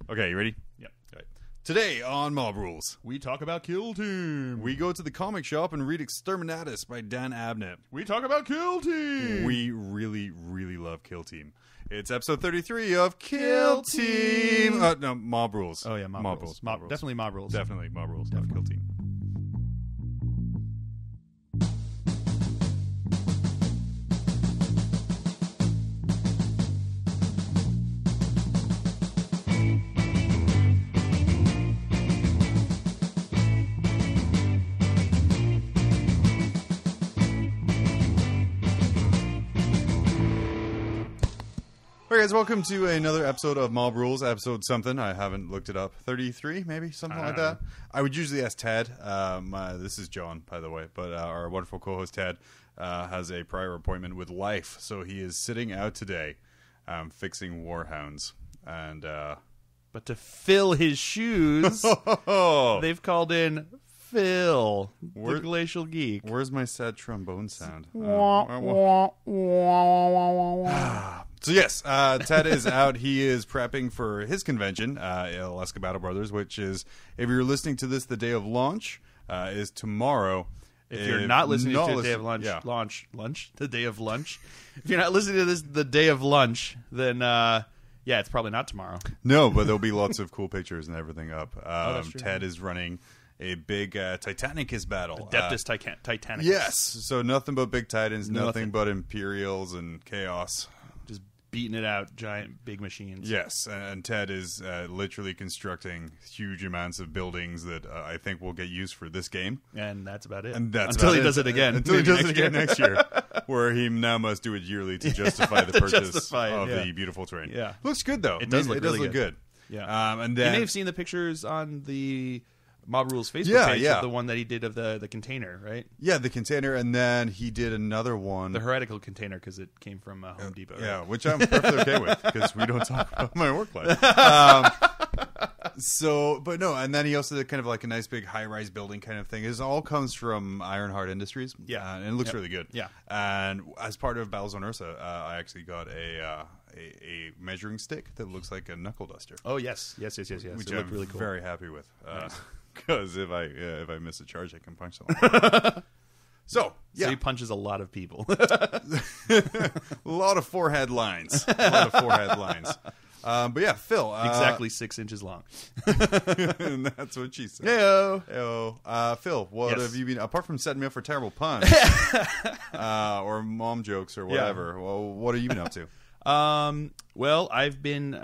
Okay, you ready? Yep. Okay. Today on Mob Rules, We talk about Kill Team. we go to the comic shop and read Exterminatus by Dan Abnett. We talk about Kill Team. We really, really love Kill Team. It's episode 33 of Kill Team. No, Mob Rules. Oh yeah, Mob Rules. Definitely Mob Rules. Definitely Mob Rules, not Kill Team. All right, guys, welcome to another episode of Mob Rules, episode something. I haven't looked it up. 33, maybe? Something like that. I would usually ask Ted. This is John, by the way, but our wonderful co-host Ted has a prior appointment with life, so he is sitting out today fixing warhounds. And But to fill his shoes, they've called in Phil, the Glacial Geek. Where's my sad trombone sound? So yes, Ted is out. He is prepping for his convention, Alaska Battle Brothers, which is, if you're listening to this the day of launch, is tomorrow. If you're not listening to the day of lunch, the day of lunch. If you're not listening to this the day of lunch, then yeah, it's probably not tomorrow. No, but there'll be lots of cool pictures and everything up. That's true. Ted is running a big Titanicus battle. Adeptus Titanicus. Yes, so nothing but big titans, nothing but Imperials and chaos. Just beating it out, giant big machines. Yes, and Ted is literally constructing huge amounts of buildings that I think will get used for this game. And that's about it. And that's until about he does it again. Until he does it again next year, where he now must do it yearly to justify the purchase of the beautiful terrain. Yeah, looks good though. It does look really good. Yeah, and then you may have seen the pictures on the Mob Rules Facebook page of the one that he did of the container, right? Yeah, the container, and then he did another one. The heretical container, because it came from Home Depot. Yeah, right? Which I'm perfectly okay with, because we don't talk about my work life. But no, and then he also did kind of like a nice big high-rise building kind of thing. It all comes from Ironheart Industries. Yeah. And it looks really good. Yeah. And as part of Battlezone Ursa, I actually got a measuring stick that looks like a knuckle duster. Oh, yes. Which it I'm really cool. Very happy with. Nice. Because if I miss a charge, I can punch someone. So he punches a lot of people. A lot of forehead lines. But yeah, Phil. Exactly 6 inches long. And that's what she said. Hey-o. Phil, what have you been, apart from setting me up for terrible puns or mom jokes or whatever, what have you been up to? Well, I've been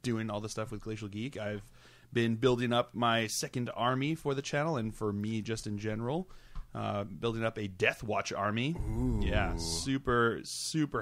doing all the stuff with Glacial Geek. I've been building up my second army for the channel and for me just in general. Building up a Death Watch army. Ooh. Yeah, super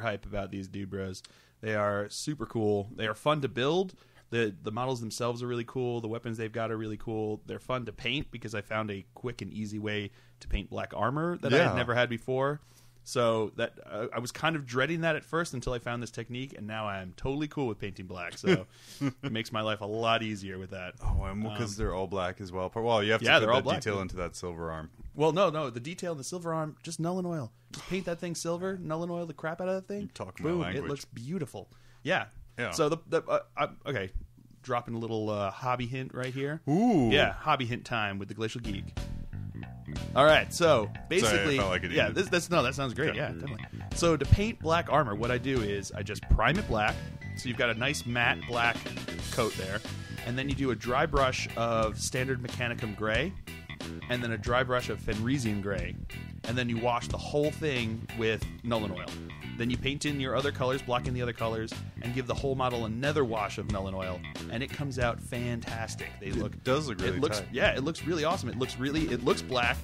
hype about these dude bros. They are super cool. They are fun to build. The models themselves are really cool. The weapons they've got are really cool. They're fun to paint because I found a quick and easy way to paint black armor that I had never had before. So that I was kind of dreading that at first until I found this technique, and now I am totally cool with painting black. So it makes my life a lot easier with that. Oh, and because they're all black as well. Well, you have to put that detail into that silver arm. Well, no, the detail in the silver arm, just null and oil. Just paint that thing silver, null and oil the crap out of that thing. You talk Boom, my language. it looks beautiful. Yeah. So okay, dropping a little hobby hint right here. Ooh. Yeah, hobby hint time with the Glacial Geek. All right, so basically, Sorry, I felt like it that sounds great. Okay. Yeah, definitely. So to paint black armor, what I do is I just prime it black, so you've got a nice matte black coat there, and then you do a dry brush of standard Mechanicum gray, and then a dry brush of Fenrisian gray, and then you wash the whole thing with Nuln Oil. Then you paint in your other colors, block in the other colors, and give the whole model another wash of Nuln Oil, and it comes out fantastic. It does look really tight. Yeah, it looks really awesome. It looks black,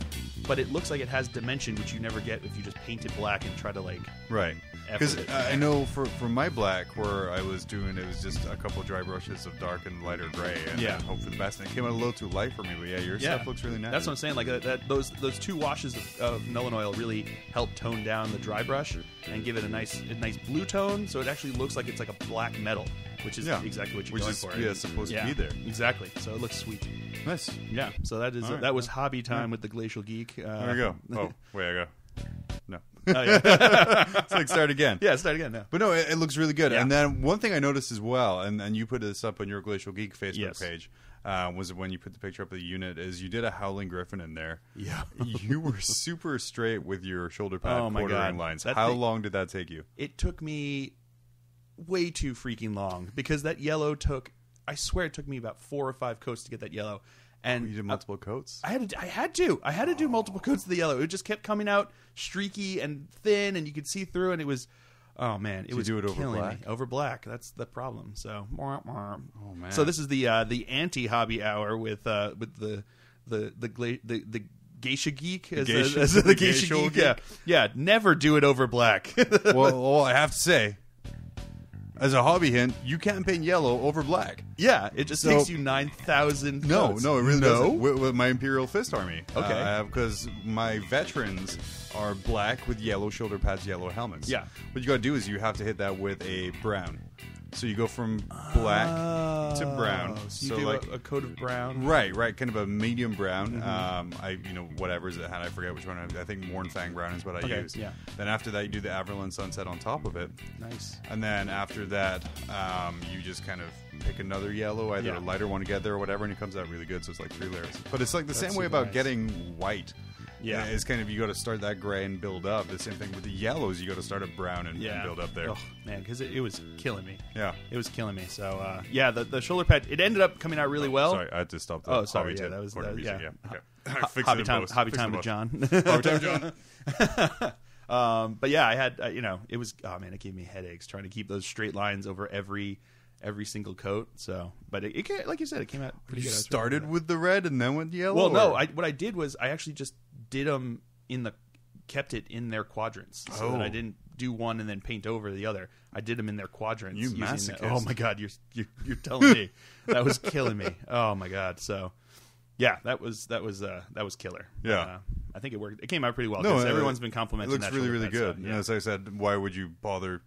but it looks like it has dimension, which you never get if you just paint it black and try to right. Because I know for my black, where I was doing, it was just a couple dry brushes of dark and lighter gray, and hope for the best. And it came out a little too light for me, but your stuff looks really nice. That's what I'm saying. Like those two washes of Nuln Oil really help tone down the dry brush and give it a nice blue tone, so it actually looks like it's like a black metal, which is exactly what you're going for. Yeah, supposed to be there. Exactly. So it looks sweet. Nice. Yeah. So that is that was hobby time with the Glacial Geek. There we go. Oh, wait, I go. No. Oh, yeah. It's like start again. Yeah, start again now. But no, it looks really good. Yeah. And then one thing I noticed as well, and you put this up on your Glacial Geek Facebook Yes. page, was when you put the picture up of the unit, is you did a Howling Griffin in there. Yeah. You were super straight with your shoulder pad Oh, my quartering God. lines. That How thing- long did that take you? It took me way too freaking long because that yellow took, I swear it took me about 4 or 5 coats to get that yellow. And You did multiple coats? I had to do multiple coats of the yellow. It just kept coming out streaky and thin, and you could see through, and it was, oh man, it was do it over killing black? me. Over black, that's the problem. So, Oh, man. so this is the anti hobby hour with the Geisha Geek, as geisha- the Geisha geisha Geek. Yeah, never do it over black. well, I have to say, as a hobby hint, you can't paint yellow over black. Yeah, it just takes you 9,000. No, coats. it really doesn't. With my Imperial Fist Army. Okay. Because my veterans are black with yellow shoulder pads, yellow helmets. Yeah. What you got to do is you have to hit that with a brown. So you go from black to brown. So you do a coat of brown. Right, kind of a medium brown. Whatever is it had, I forget which one. I think Mornfang brown is what I use. Yeah. Then after that, you do the Averland Sunset on top of it. Nice. And then after that, you just kind of pick another yellow, either a lighter one together or whatever, and it comes out really good. So it's like 3 layers. But it's like the same way super about nice. getting white. Yeah. It's kind of, you got to start that gray and build up. The same thing with the yellows. You got to start at brown and build up there. Oh man, because it was killing me. Yeah. It was killing me. So the shoulder pad, it ended up coming out really well. Sorry, I had to stop the Oh, sorry. hobby Yeah, tip that was corner music. yeah. Okay. I fixed Hobby it in time. post. Hobby Fixed time it with in John. Hobby time, John. But yeah, I had it was, oh man, it gave me headaches trying to keep those straight lines over every single coat. So, but it like you said, it came out pretty You good. started with the red and then went yellow? Well, no, or- what I did was I actually just did them kept it in their quadrants, so that I didn't do one and then paint over the other. I did them in their quadrants. You using masochist. Oh my god, you're telling me that was killing me. Oh my god, so yeah, that was killer. Yeah. I think it worked. It came out pretty well. No, 'Cause everyone's been It complimenting looks that really, shoulder really pad good. stuff, You yeah. know, as I said, why would you bother?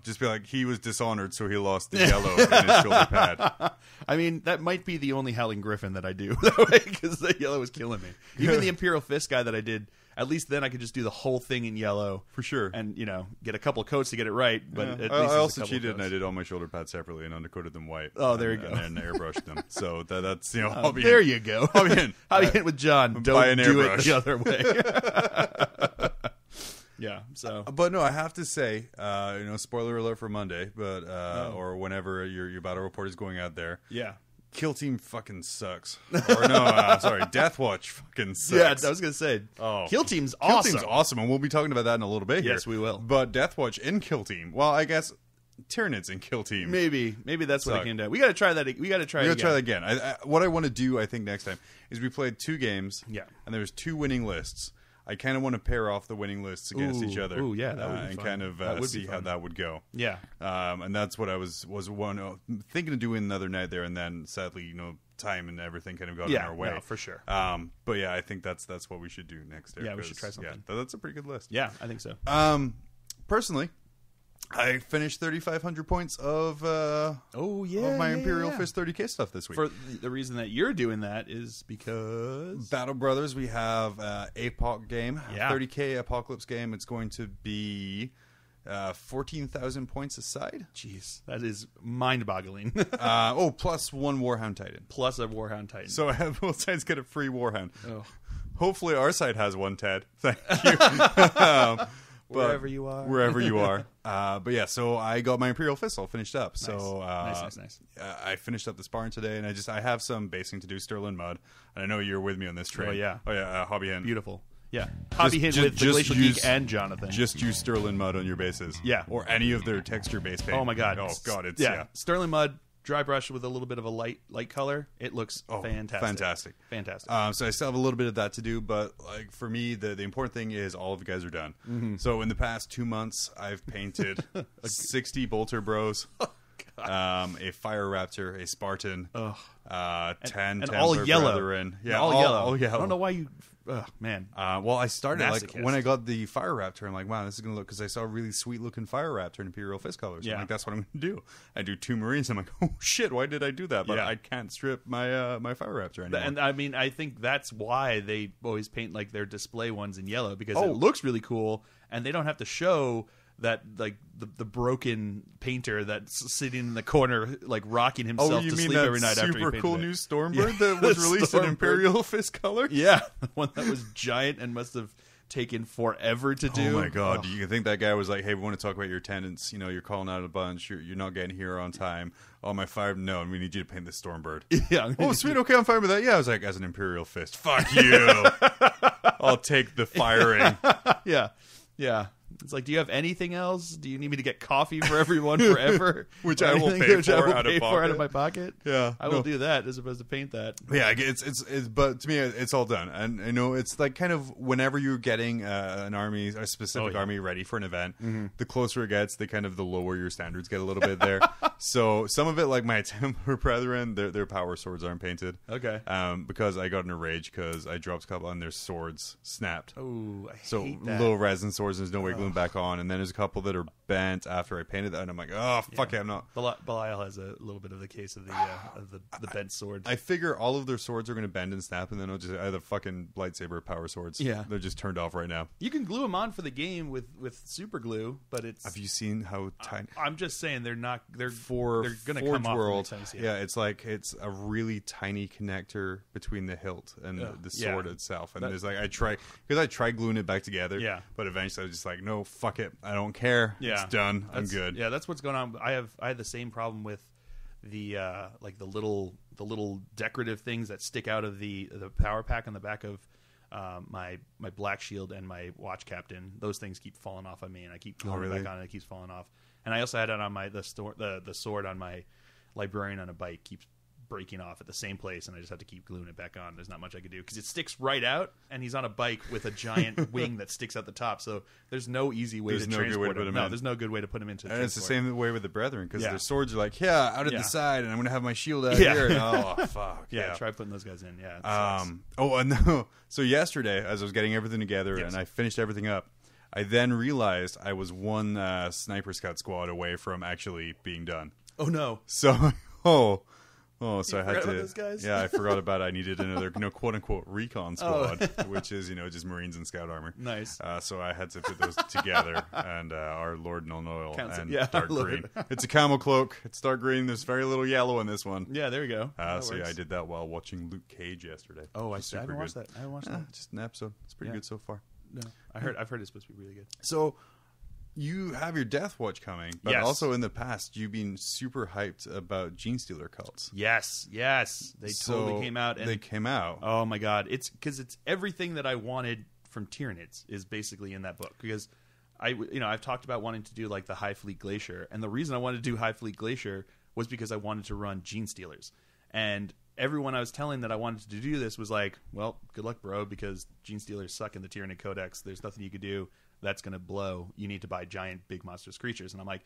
Just be like, he was dishonored, so he lost the yellow in his shoulder pad. I mean, that might be the only Howling Griffin that I do that way, because the yellow was killing me. Even the Imperial Fist guy that I did, at least then I could just do the whole thing in yellow. For sure. And, get a couple coats to get it right. But Yeah. at least I there's a also couple cheated and I coats. did all my shoulder pads separately and undercoated them white. Oh, there you go. And then airbrushed them. So that's, hobby There hint. you go. Hobby hint. Hobby hint with John. Buy Don't an do it airbrush. the other way. Yeah, so. But no, I have to say, spoiler alert for Monday, but or whenever your battle report is going out there, Yeah. Kill Team fucking sucks. Or no, sorry, Death Watch fucking sucks. Yeah, I was going to say, Kill Team's Kill awesome. Team's awesome, and we'll be talking about that in a little bit here. Yes, we will. But Death Watch in Kill Team, well, I guess Tyranids in Kill Team. Maybe that's what Suck. it came down. We got to try that. We got to try. We it gotta try that again. again. What I want to do, I think, next time is we played 2 games. Yeah. And there's 2 winning lists. I kind of want to pair off the winning lists against each other. Ooh, yeah, that would be and fun. kind of That would be see how fun. that would go. Yeah. And that's what I was thinking of doing the other night there, and then sadly, time and everything kind of got in our way. No, for sure. But yeah, I think that's what we should do next. There, Yeah, we should 'cause, try something. Yeah, that's a pretty good list. Yeah, I think so. Personally, I finished 3,500 points of my Imperial Fist 30K stuff this week. For the reason that you're doing that is because Battle Brothers, we have APOC game, Yeah. 30K Apocalypse game. It's going to be 14,000 points aside. jeez, that is mind-boggling. Plus 1 Warhound Titan. Plus a Warhound Titan. So I have both sides get a free Warhound. Oh. Hopefully our side has one, Ted. Thank you. Wherever you are. Wherever you are. But yeah, so I got my Imperial Fist all finished up. So Nice. I finished up the sparring today, and I have some basing to do, Sterling Mud. And I know you're with me on this train. Oh, yeah. Hobby Hint. Beautiful. Yeah. Hobby hint with the Glacial Geek and Jonathan. Just use Sterling Mud on your bases. Yeah. Or any of their texture-based paint. Oh my god. Oh god, it's yeah. Sterling Mud, dry brush with a little bit of a light color. It looks fantastic. Fantastic. So I still have a little bit of that to do, but like for me, the important thing is all of you guys are done. So in the past 2 months, I've painted 60 Bolter Bros. God. a Fire Raptor, a Spartan, 10 and Templar all yellow. Brethren. Yeah, all yellow. All yellow. I don't know why you... man. Well, I started Masochist. when I got the Fire Raptor. I'm like, wow, this is gonna look, because I saw a really sweet looking Fire Raptor in Imperial Fist colors. Yeah. I'm like, that's what I'm gonna do. I do 2 Marines. I'm like, oh shit, why did I do that? But Yeah. I can't strip my my Fire Raptor anymore. And I mean, I think that's why they always paint like their display ones in yellow, because Oh. it looks really cool, and they don't have to show that like the broken painter that's sitting in the corner like rocking himself you to mean sleep that every night after he super painted cool it. new Stormbird Yeah, that was the released in Stormbird. Imperial Fist color? Yeah, the one that was giant and must have taken forever to do. Oh my god! You think that guy was like, "Hey, we want to talk about your attendance. You know, you're calling out a bunch. You're not getting here on time. Oh, my 5. No, we need you to paint this Stormbird." Yeah. Oh, sweet. Okay, I'm fine with that. Yeah, I was like, as an Imperial Fist, fuck you. I'll take the firing. Yeah. Yeah. It's like, do you have anything else? Do you need me to get coffee for everyone forever? Which Or I will anything pay which for I will out of pay for pocket. out of my pocket? Yeah, I will no. do that as opposed to paint that. Yeah, it's but to me, it's all done, and you know, it's like kind of whenever you're getting an army, a specific army ready for an event, the closer it gets, the lower your standards get a little bit there. So some of it, like my Templar Brethren, their power swords aren't painted. Okay. Because I got in a rage because I dropped a couple and their swords snapped. Oh, I So hate that. low resin swords, there's no way gluing back on, and then there's a couple that are bent after I painted that, and I'm like, oh fuck it, I'm not. Belial has a little bit of the case of the bent sword. I figure all of their swords are going to bend and snap, and then I'll just either fucking lightsaber power swords. Yeah. They're just turned off right now. You can glue them on for the game with super glue, but it's. Have you seen how tiny? I'm just saying they're not. They're For they're going to Forge come World, off the next time you see it. yeah, it's like it's a really tiny connector between the hilt and the sword itself, and there's like I tried gluing it back together, but eventually I was just like, no, fuck it, I don't care, it's done, I'm good. Yeah, that's what's going on. I had the same problem with the like the little decorative things that stick out of the power pack on the back of my black shield and my watch captain. Those things keep falling off on me, and I keep gluing it back on, and it keeps falling off. And I also had it on the sword on my librarian on a bike keeps breaking off at the same place, and I just have to keep gluing it back on. There's not much I could do because it sticks right out, and he's on a bike with a giant wing that sticks out the top. So there's no easy way to transport him. No, there's no good way to put him into. And it's the same way with the Brethren, because their swords are like, out of Yeah. the side, and I'm gonna have my shield out here. And, oh fuck! Yeah, try putting those guys in. Yeah. It sucks. And no. So yesterday, as I was getting everything together and I finished everything up, I then realized I was one sniper scout squad away from actually being done. Oh no! So so I had forgot to. about those guys? Yeah, I forgot about. I needed another, quote unquote recon squad, which is just Marines and Scout armor. Nice. So I had to put those together, and our Lord Null Oil and yeah, dark green. It's a camel cloak. It's dark green. There's very little yellow in this one. Yeah, there we go. So yeah, I did that while watching Luke Cage yesterday. Oh, I Super haven't watched good. that. I haven't watched that. Just an episode. It's pretty good so far. No, I've heard it's supposed to be really good. So you have your Death Watch coming, but also in the past you've been super hyped about Gene Stealer cults. Yes, they totally came out. And, they came out. Oh my god, it's because it's everything that I wanted from Tyranids is basically in that book. Because I've talked about wanting to do like the High Fleet Glacier, and the reason I wanted to do High Fleet Glacier was because I wanted to run Gene Stealers, and everyone I was telling that I wanted to do this was like, well, good luck, bro, because Gene Stealers suck in the Tyranid Codex. There's nothing you could do. That's going to blow. You need to buy giant, big, monstrous creatures. And I'm like,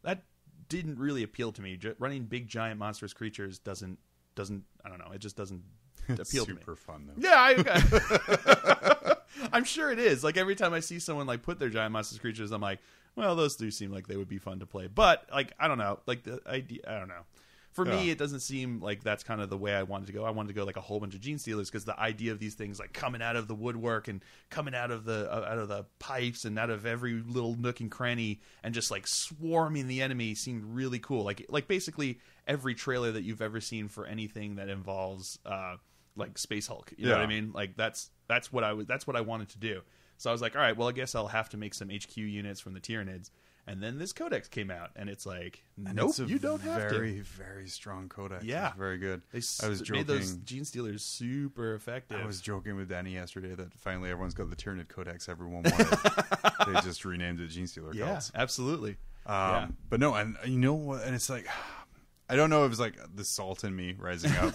that didn't really appeal to me. Running big, giant, monstrous creatures doesn't. I don't know. It just doesn't appeal to me. Super fun though. Yeah, I'm sure it is. Like every time I see someone like put their giant, monstrous creatures, I'm like, well, those do seem like they would be fun to play. But like, I don't know. Like the idea, I don't know. For me, it doesn't seem like that's kind of the way I wanted to go. I wanted to go like a whole bunch of Gene Stealers because the idea of these things like coming out of the woodwork and coming out of the pipes and out of every little nook and cranny and just like swarming the enemy seemed really cool. Like basically every trailer that you've ever seen for anything that involves like Space Hulk. You know what I mean? Like that's what I wanted to do. So I was like, all right, well, I guess I'll have to make some HQ units from the Tyranids. And then this codex came out, and it's like, nope, you don't have to. Very, very strong codex. Yeah. It's very good. I was joking. Made those Gene Stealers super effective. I was joking with Danny yesterday that finally everyone's got the Tyranid Codex everyone wanted. They just renamed it Gene Stealer cults. Yeah, absolutely. But no, and you know what? And it's like, I don't know if it's like the salt in me rising up,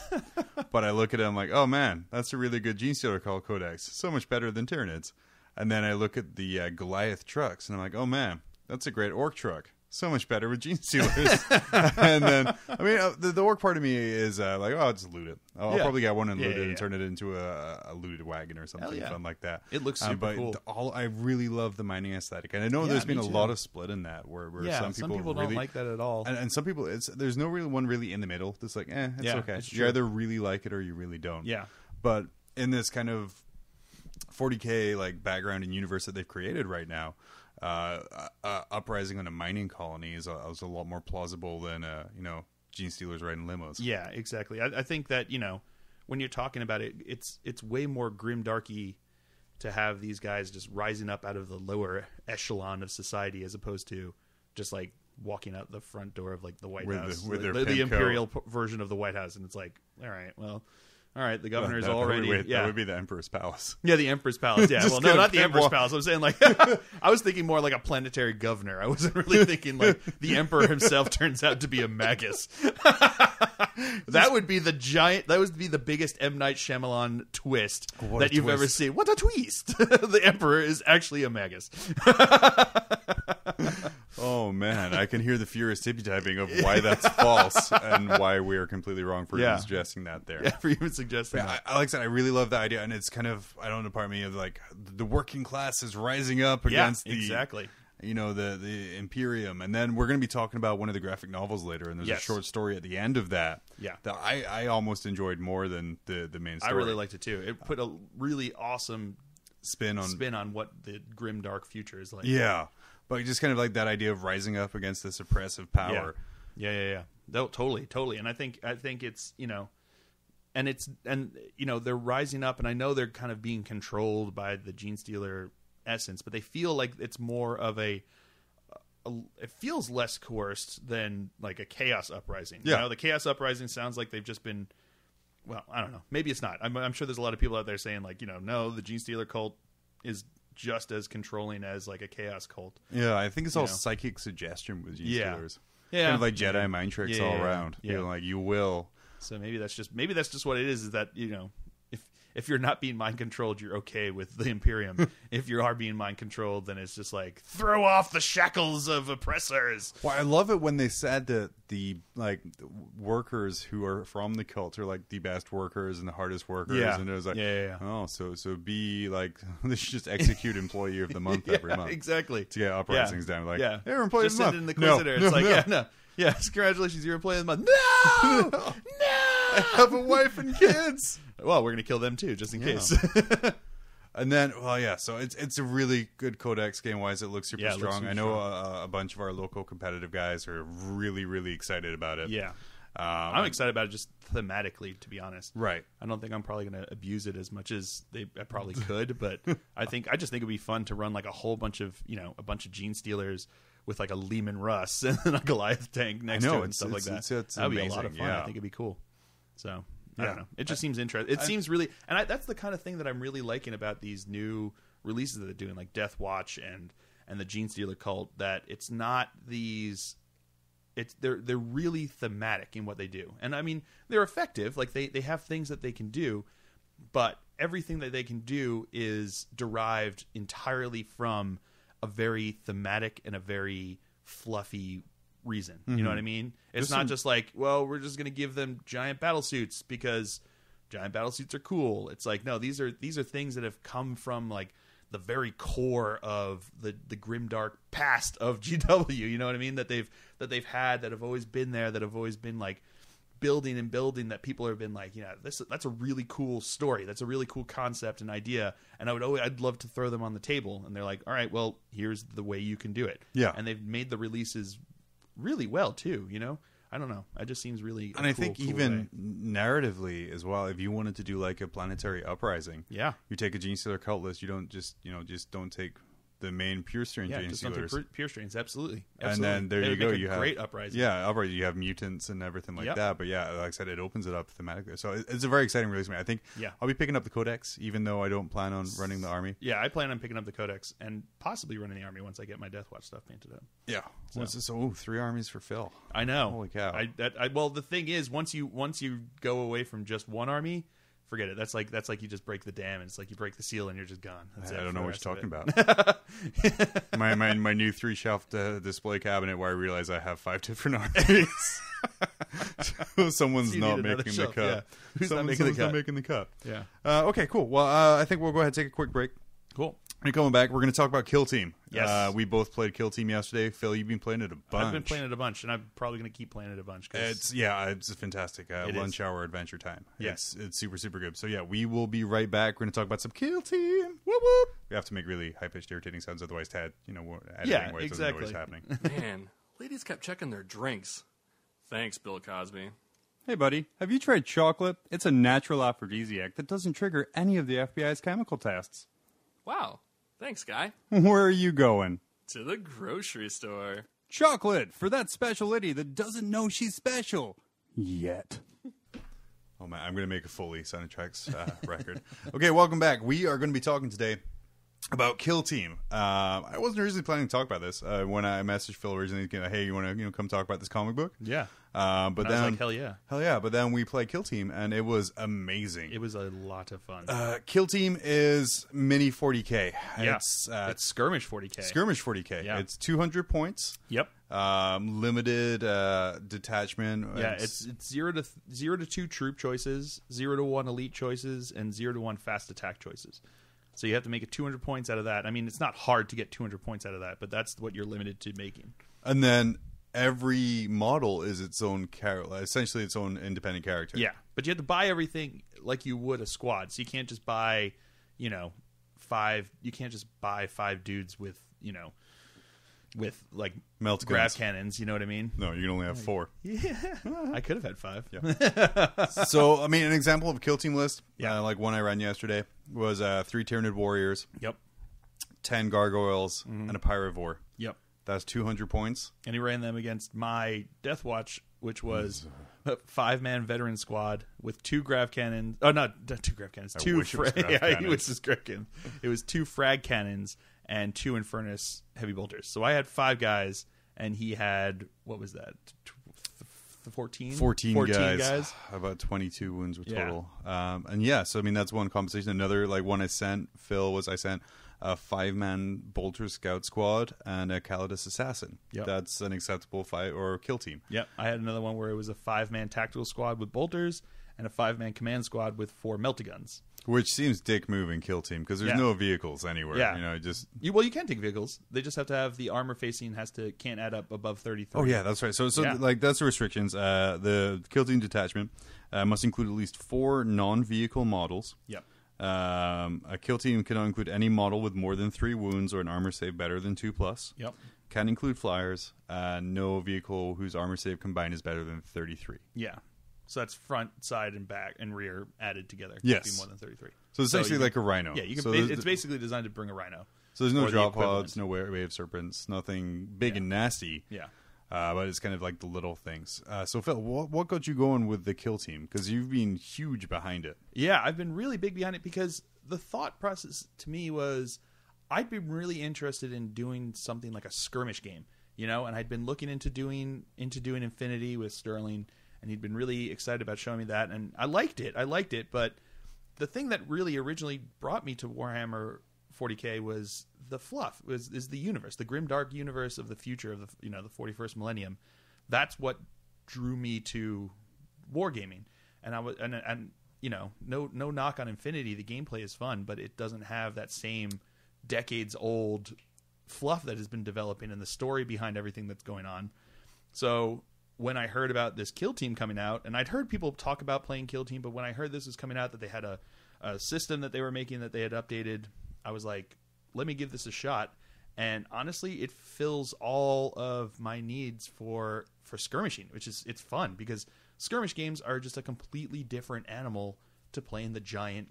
but I look at it, I'm like, oh man, that's a really good Gene Stealer cult codex. So much better than Tyranids. And then I look at the Goliath trucks, and I'm like, oh man, that's a great orc truck. so much better with Gene Stealers. And then, I mean, the orc part of me is like, oh, I'll just loot it. I'll probably get one and loot it and turn it into a looted wagon or something fun like that. It looks super cool. I really love the mining aesthetic, and I know there's been a lot of split in that where some people really, don't like that at all, and some people there's no real one really in the middle. It's like, it's okay. You either really like it or you really don't. Yeah, but in this kind of 40K like background and universe that they've created right now, uprising on a mining colony is a lot more plausible than Gene Stealers riding limos. Yeah, exactly. I think that when you're talking about it, it's way more grimdarky to have these guys just rising up out of the lower echelon of society as opposed to just like walking out the front door of like the White House, with the imperial version of the White House, and it's like, all right, the governor's already... That would be the Emperor's Palace. Yeah, the Emperor's Palace. Yeah, well, no, not the Emperor's Palace. I'm saying, like, I was thinking more like a planetary governor. I wasn't really thinking, like, the Emperor himself turns out to be a magus. That would be the biggest M. Night Shyamalan twist that you've ever seen. What a twist! The Emperor is actually a magus. Oh, man. I can hear the furious tippy-typing of why that's false and why we are completely wrong for even suggesting that there. Yeah, for even suggesting that. Like I said, I really love the idea, and it's kind of, I don't know, part of me of like the working class is rising up against the Imperium. And then we're going to be talking about one of the graphic novels later, and there's a short story at the end of that that I almost enjoyed more than the main story. I really liked it too. It put a really awesome spin on what the grim dark future is like. Yeah. But just kind of like that idea of rising up against this oppressive power. Yeah. No, totally. And I think it's, and they're rising up, and I know they're kind of being controlled by the Gene Stealer essence, but they feel like it's more of it feels less coerced than like a chaos uprising. Yeah. The chaos uprising sounds like they've just been, well, I don't know. Maybe it's not. I'm sure there's a lot of people out there saying like, no, the Gene Stealer cult is just as controlling as like a chaos cult. Yeah, I think it's all psychic suggestion with Gene Stealers. Yeah, kind of like Jedi mind tricks all around. Yeah, like you will. So maybe that's just what it is that if you're not being mind controlled, you're okay with the Imperium. If you are being mind controlled, then it's just like throw off the shackles of oppressors. Well, I love it when they said that the workers who are from the cult are like the best workers and the hardest workers. Yeah. And it was like, oh, so be like they should just execute Employee of the Month every month, exactly, to get uprisings down. Like, hey, we're Employee of the Month. Just send in the Inquisitor. No, it's like, no. Yes, congratulations, you're Employee of the Month. No, no. I have a wife and kids. Well, we're going to kill them too, just in case. And then, so it's a really good Codex game-wise. It looks super strong. I know a bunch of our local competitive guys are really, really excited about it. Yeah. I'm excited about it just thematically, to be honest. Right. I don't think I'm probably going to abuse it as much as I probably could, but I just think it'd be fun to run like a whole bunch of, a bunch of Gene Stealers with like a Lehman Russ and a Goliath tank next to it and stuff like that. That'd be a lot of fun. I think it'd be cool. So I don't know. It just seems interesting. It seems really, and that's the kind of thing that I'm really liking about these new releases that they're doing, like Death Watch and the Gene Stealer Cult. That it's not these. They're really thematic in what they do, and I mean they're effective. Like they have things that they can do, but everything that they can do is derived entirely from a very thematic and a very fluffy reason. You know what I mean? It's not just like, well, we're just going to give them giant battle suits because giant battle suits are cool. It's like, no, these are things that have come from like the very core of the grimdark past of GW. You know what I mean? That they've had, that have always been there, that have always been like building and building, that people have been like, that's a really cool story. That's a really cool concept and idea. And I'd love to throw them on the table. And they're like, all right, well, here's the way you can do it. Yeah. And they've made the releases really well too, I don't know. It just seems really I think even narratively as well, if you wanted to do like a planetary uprising, you take a Gene Stealer cult list, you don't just don't take the main pure strain Gene Stealers. Pure strains, absolutely. And then there you go. You have great uprising. Yeah, uprising. You have mutants and everything like that. But yeah, like I said, it opens it up thematically. So it's a very exciting release. I think I'll be picking up the Codex, even though I don't plan on running the army. Yeah, I plan on picking up the Codex and possibly running the army once I get my Death Watch stuff painted up. Yeah. So 3 armies for Phil. I know. Holy cow. Well, the thing is, once you go away from just one army, forget it. That's like you just break the dam, and it's like you break the seal, and you're just gone. That's I it don't for know the what you're rest talking of it. about. my new 3-shelf display cabinet, where I realize I have 5 different armies. So someone's So you not need another making the shelf, cut. yeah. Who's not making the Someone's not cut? making the cut. Yeah. Okay, cool. Well, I think we'll go ahead and take a quick break. Cool. When coming back, we're going to talk about Kill Team. Yes. We both played Kill Team yesterday. Phil, you've been playing it a bunch. I've been playing it a bunch, and I'm probably going to keep playing it a bunch. It's fantastic. It Lunch is. hour adventure time. Yeah. It's super, super good. So yeah, we will be right back. We're going to talk about some Kill Team. Whoop whoop. We have to make really high-pitched, irritating sounds, otherwise Tad, editing where it doesn't know what's happening. Man, ladies kept checking their drinks. Thanks, Bill Cosby. Hey, buddy, have you tried chocolate? It's a natural aphrodisiac that doesn't trigger any of the FBI's chemical tests. Wow. Thanks, guy. Where are you going? To the grocery store. Chocolate for that special lady that doesn't know she's special. Yet. Oh man, I'm going to make a fully soundtracks record. Okay, welcome back. We are going to be talking today about Kill Team. I wasn't originally planning to talk about this when I messaged Phil originally. Hey, you want to come talk about this comic book? Yeah. But And then I was like, hell yeah. hell yeah! But then we played Kill Team, and it was amazing. It was a lot of fun. Kill Team is mini 40k. Yeah. It's skirmish 40k. skirmish 40k. Yeah. It's 200 points. Yep. Limited detachment. Yeah, it's 0 to 2 troop choices, 0 to 1 elite choices, and 0 to 1 fast attack choices. So you have to make it 200 points out of that. I mean, it's not hard to get 200 points out of that, but that's what you're limited to making. And then every model is its own essentially its own independent character. Yeah, but you have to buy everything like you would a squad. So you can't just buy, 5. You can't just buy 5 dudes with with like Melt grav guns. cannons. You know what I mean? No, you can only have 4. Yeah, I could have had 5. Yeah. So, I mean, an example of a Kill Team list, Yeah. like one I ran yesterday, was 3 Tyranid Warriors, Yep. 10 Gargoyles, and a Pyrivore. Yep. That's 200 points. And he ran them against my Death Watch, which was a 5-man veteran squad with 2 grav cannons. Oh, not 2 grav cannons. I 2 wish it was grav yeah, he cannons. was just grav cannons. It was 2 frag cannons and 2 Infernus heavy bolters. So I had 5 guys, and he had, what was that? 14? 14 guys. About 22 wounds with Yeah. total. And yeah, so I mean, that's one compensation. Another, like, one I sent, Phil, was I sent a 5-man Bolter Scout Squad and a Calidus Assassin. Yep. That's an acceptable fight or kill team. Yep. I had another one where it was a 5-man tactical squad with bolters and a 5-man command squad with 4 melta-guns. Which seems dick move in kill team, because there's Yeah. no vehicles anywhere. Yeah. Just... Well, you can take vehicles. They just have to have the armor facing can't add up above 33. Oh yeah, that's right. So Yeah. like that's the restrictions. The kill team detachment must include at least 4 non-vehicle models. Yep. A kill team cannot include any model with more than 3 wounds or an armor save better than 2+. Yep. Can include flyers. No vehicle whose armor save combined is better than 33. Yeah. So that's front, side, and back and rear added together. Yes. Can't be more than 33. So it's essentially you like a rhino. Yeah, you can. So It's basically designed to bring a rhino. So there's no or the drop equivalent. pods, no wave serpents, nothing big and nasty. Yeah. But it's kind of like the little things. So Phil, what got you going with the kill team? Because you've been huge behind it. Yeah, I've been really big behind it because the thought process to me was I'd been really interested in doing something like a skirmish game, and I'd been looking into doing Infinity with Sterling, and he'd been really excited about showing me that, and I liked it, but the thing that really originally brought me to Warhammer 40K was the fluff, is the universe, the grim dark universe of the future of the 41st millennium. That's what drew me to wargaming, and I was and no knock on Infinity, the gameplay is fun, but it doesn't have that same decades old fluff that has been developing and the story behind everything that's going on. So when I heard about this kill team coming out, and I'd heard people talk about playing kill team, but when I heard this was coming out, that they had a system that they were making that they had updated, I was like, let me give this a shot. And honestly, it fills all of my needs for skirmishing, which is, it's fun because skirmish games are just a completely different animal to playing the giant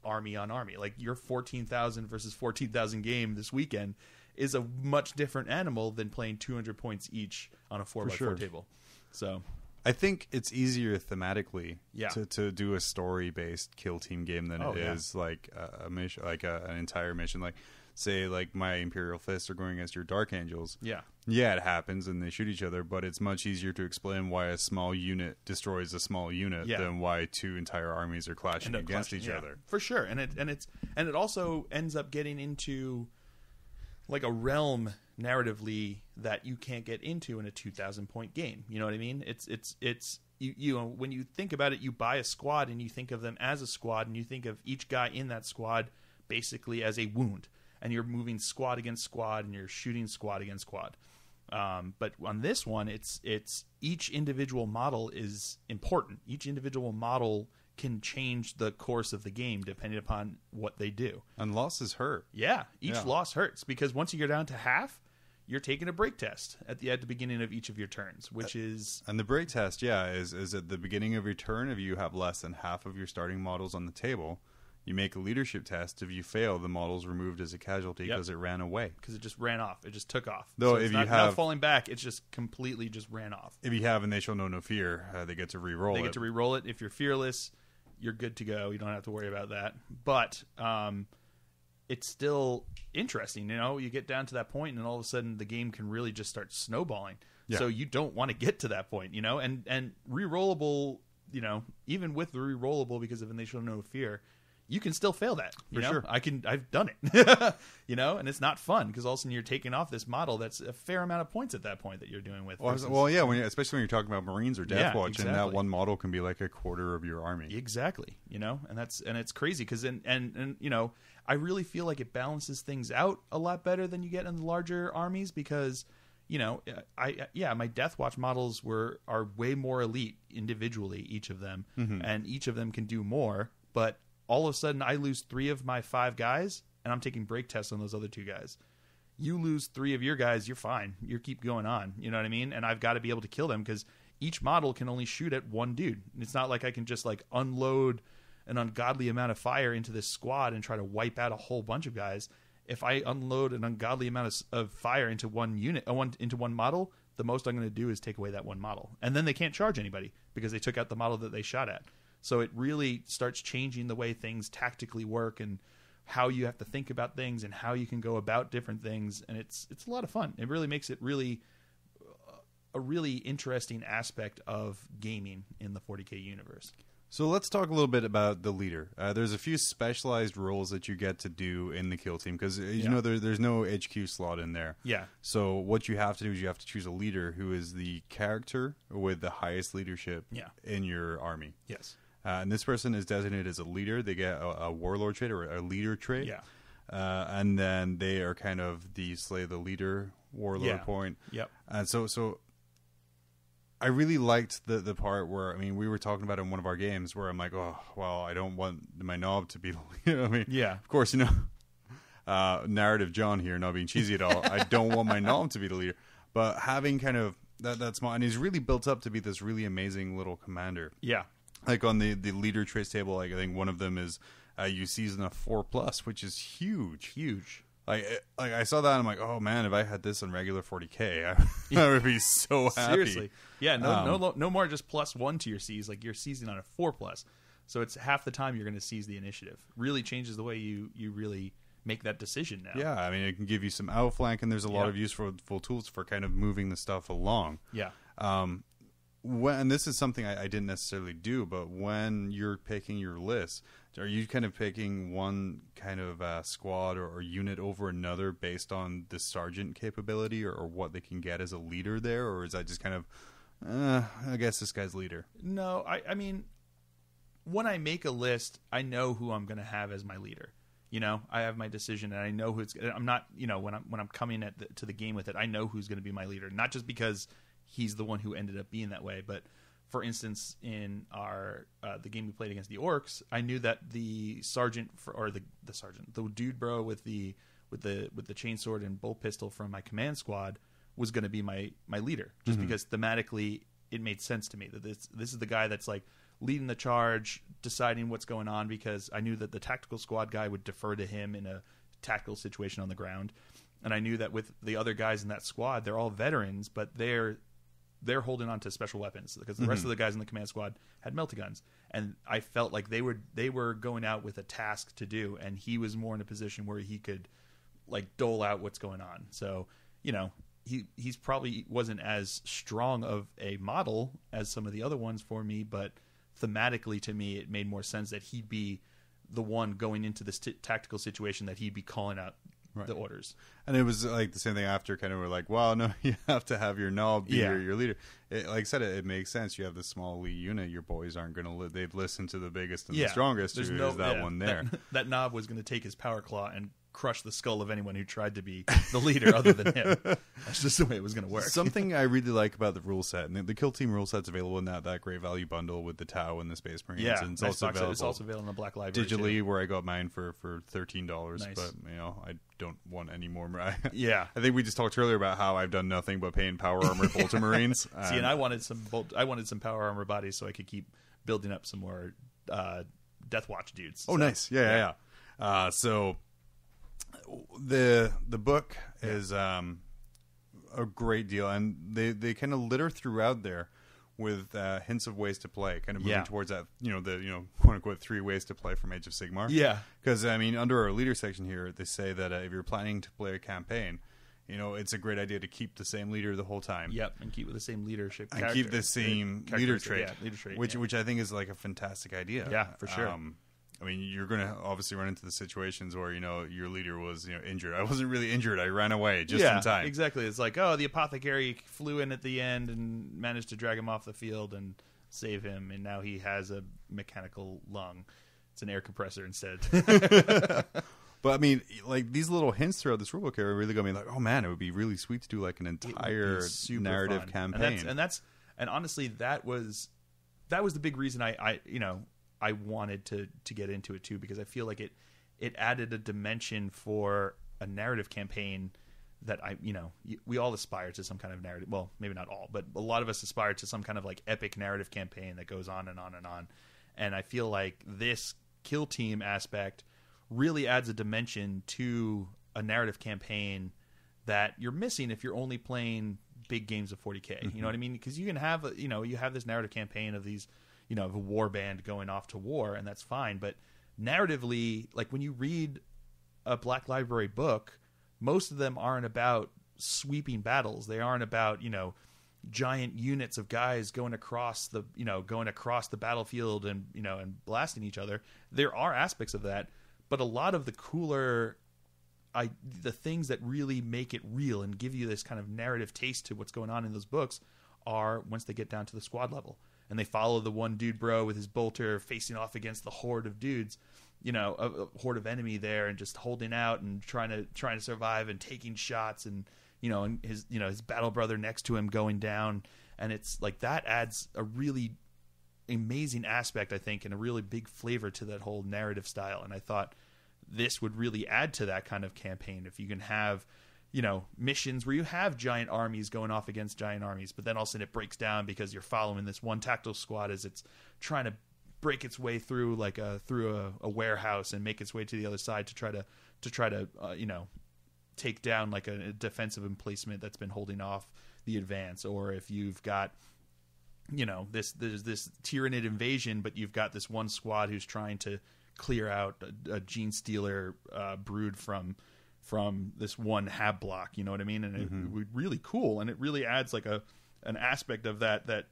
army on army. Like your 14,000 versus 14,000 game this weekend is a much different animal than playing 200 points each on a 4x4 sure. table. So I think it's easier thematically Yeah. to do a story-based kill team game than it is like a mission, like an entire mission. Like say like my Imperial Fists are going against your Dark Angels. Yeah. Yeah, it happens and they shoot each other, but it's much easier to explain why a small unit destroys a small unit than why two entire armies are clashing against each other. For sure. And it also ends up getting into like a realm narratively that you can't get into in a 2,000 point game. You know what I mean? It's you know, when you think about it, you buy a squad and you think of them as a squad, and you think of each guy in that squad basically as a wound, and you're moving squad against squad and you're shooting squad against squad. But on this one, it's each individual model is important. Each individual model can change the course of the game depending upon what they do. And losses hurt. Yeah, each loss hurts, because once you get down to half, you're taking a break test at the beginning of each of your turns, which is... And the break test, is at the beginning of your turn. If you have less than half of your starting models on the table, you make a leadership test. If you fail, the model's removed as a casualty because it ran away. Because it just ran off. It just took off. Though so if you have... not falling back, it's just completely just ran off. If you have and they show no fear, they get to re-roll it. They get to re-roll it. If you're fearless, you're good to go. You don't have to worry about that. But... it's still interesting, you know. You get down to that point, and all of a sudden, the game can really just start snowballing. Yeah. So you don't want to get to that point, you know. And re-rollable, you know, even with the re-rollable, because of They Show No Fear, you can still fail that. You know? Sure. I've done it, you know, and it's not fun because all of a sudden you're taking off this model that's a fair amount of points at that point that you're doing with. Well, yeah, especially when you're talking about Marines or Death Watch, and that one model can be like a quarter of your army. Exactly, you know, and it's crazy because and you know, I really feel like it balances things out a lot better than you get in the larger armies because, you know, my Death Watch models are way more elite individually, each of them, and each of them can do more, but all of a sudden I lose 3 of my 5 guys and I'm taking break tests on those other 2 guys. You lose 3 of your guys, you're fine. You keep going on. You know what I mean? And I've got to be able to kill them because each model can only shoot at one dude. It's not like I can just like unload an ungodly amount of fire into this squad and try to wipe out a whole bunch of guys. If I unload an ungodly amount of fire into one unit, into one model, the most I'm going to do is take away that one model. And then they can't charge anybody because they took out the model that they shot at. So it really starts changing the way things tactically work and how you have to think about things and how you can go about different things. And it's a lot of fun. It really makes it really a really interesting aspect of gaming in the 40K universe. So let's talk a little bit about the leader. There's a few specialized roles that you get to do in the kill team because you know there's no HQ slot in there. Yeah. So what you have to do is you have to choose a leader who is the character with the highest leadership in your army. Yes. And this person is designated as a leader. They get a warlord trait or a leader trait. Yeah. And then they are kind of the slay the leader warlord point. Yep. And so I really liked the part where, I mean, we were talking about it in one of our games where I'm like, oh, well, I don't want my knob to be the leader. I mean, of course, you know, narrative John here, not being cheesy at all. I don't want my knob to be the leader. But having kind of that small, and he's really built up to be this really amazing little commander. Yeah. Like on the leader traits table, like I think one of them is you season a 4+, which is huge. Like I saw that and I'm like, oh man, if I had this on regular 40K, I would be so happy. Seriously, yeah, no more just +1 to your C's. Like you're seizing on a 4+, so it's half the time you're going to seize the initiative. Really changes the way you really make that decision now. Yeah, I mean it can give you some outflank, and there's a lot of useful tools for kind of moving the stuff along. Yeah. And this is something I didn't necessarily do, but when you're picking your list, are you kind of picking one kind of squad or unit over another based on the sergeant capability or what they can get as a leader there? Or is that just kind of, I guess this guy's leader? No, I mean, when I make a list, I know who I'm going to have as my leader. You know, I have my decision, and I know who it's. I'm not, you know, when I'm coming to the game with it, I know who's going to be my leader. Not just because he's the one who ended up being that way, but for instance, in our the game we played against the Orcs, I knew that the sergeant the dude bro with the chainsword and bolt pistol from my command squad was going to be my leader, just because thematically it made sense to me that this is the guy that's like leading the charge, deciding what's going on, because I knew that the tactical squad guy would defer to him in a tactical situation on the ground, and I knew that with the other guys in that squad, they're all veterans, but they're holding on to special weapons because the rest of the guys in the command squad had melta-guns, and I felt like they were going out with a task to do, and he was more in a position where he could like dole out what's going on. So, you know, he's probably wasn't as strong of a model as some of the other ones for me, but thematically to me, it made more sense that he'd be the one going into this tactical situation, that he'd be calling out the orders. And it was like the same thing after, kind of we're like, well, no, you have to have your knob be your leader. Like I said, it makes sense. You have the small elite unit. Your boys aren't going to they'd listen to the biggest and the strongest. There's that one there. That knob was going to take his power claw and crush the skull of anyone who tried to be the leader other than him. That's just the way it was going to work. Something I really like about the rule set, and the Kill Team rule set's available in that great value bundle with the Tau and the Space Marines. Yeah, and it's nice also it's also available in the Black Library digitally, too. where I got mine for $13. Nice. But you know, I don't want any more. Yeah, I think we just talked earlier about how I've done nothing but paint power armored Bolter Marines. See, and I wanted some power armor bodies so I could keep building up some more Death Watch dudes. Oh, so, nice. Yeah. So the book is a great deal, and they kind of litter throughout there with hints of ways to play, kind of moving towards that, the quote unquote 3 ways to play from Age of Sigmar. Yeah, because I mean, under our leader section here, they say that if you're planning to play a campaign, it's a great idea to keep the same leader the whole time. Yep, and keep with the same leadership and keep the same leader trait, which I think is like a fantastic idea. Yeah, for sure. I mean, you're going to obviously run into the situations where, your leader was, injured. I wasn't really injured. I ran away just in time. Exactly. It's like, the apothecary flew in at the end and managed to drag him off the field and save him, and now he has a mechanical lung. It's an air compressor instead. But I mean, like, these little hints throughout this rulebook area really got me like, oh man, it would be really sweet to do like an entire narrative campaign. And honestly, that was the big reason I wanted to get into it too, because I feel like it added a dimension for a narrative campaign that we all aspire to some kind of narrative. Well, maybe not all, but a lot of us aspire to some kind of like epic narrative campaign that goes on and on and on. And I feel like this Kill Team aspect really adds a dimension to a narrative campaign that you're missing if you're only playing big games of 40K. Mm-hmm. You know what I mean? Because you can have, you have this narrative campaign of these, of a war band going off to war, and that's fine. But narratively, like when you read a Black Library book, most of them aren't about sweeping battles. They aren't about, giant units of guys going across the battlefield and, and blasting each other. There are aspects of that, but a lot of the cooler, the things that really make it real and give you this kind of narrative taste to what's going on in those books are once they get down to the squad level. And they follow the one dude bro with his bolter facing off against the horde of dudes, a horde of enemy there, and just holding out and trying to survive and taking shots, and and his battle brother next to him going down. And it's like that adds a really amazing aspect, I think, and a really big flavor to that whole narrative style. And I thought this would really add to that kind of campaign if you can have missions where you have giant armies going off against giant armies, but then all of a sudden it breaks down because you're following this one tactical squad as it's trying to break its way through through a warehouse and make its way to the other side to try to take down like a defensive emplacement that's been holding off the advance. Or if you've got there's this Tyranid invasion, but you've got this one squad who's trying to clear out a Gene Stealer brood from this one hab block, you know what I mean? And it would be really cool, and it really adds like an aspect of that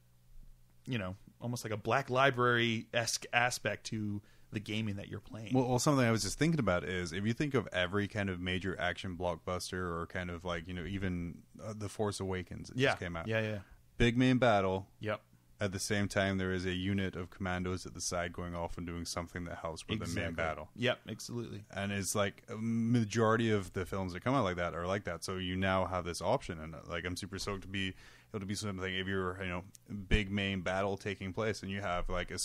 almost like a Black Library-esque aspect to the gaming that you're playing. Well, something I was just thinking about is if you think of every kind of major action blockbuster, or kind of like even The Force Awakens that just came out. Yeah. Big main battle. Yep. At the same time, there is a unit of commandos at the side going off and doing something that helps with the main battle. Yep, absolutely. And it's like a majority of the films that come out like that are like that. So you now have this option, and like I'm super stoked to be able to be something. If you're big main battle taking place, and you have like a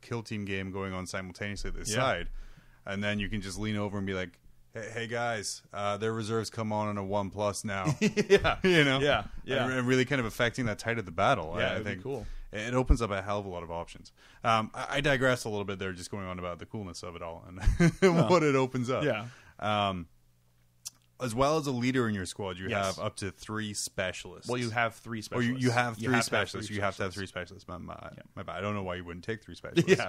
Kill Team game going on simultaneously at the side, and then you can just lean over and be like, Hey guys, their reserves come on a 1+ now. And really kind of affecting that tide of the battle. Yeah, that'd be cool. It opens up a hell of a lot of options. I digress a little bit there, just going on about the coolness of it all and what it opens up. Yeah. As well as a leader in your squad, you have up to 3 specialists. Well, you have 3 specialists. Or you have 3 specialists. You have to have 3 specialists. My bad. I don't know why you wouldn't take 3 specialists.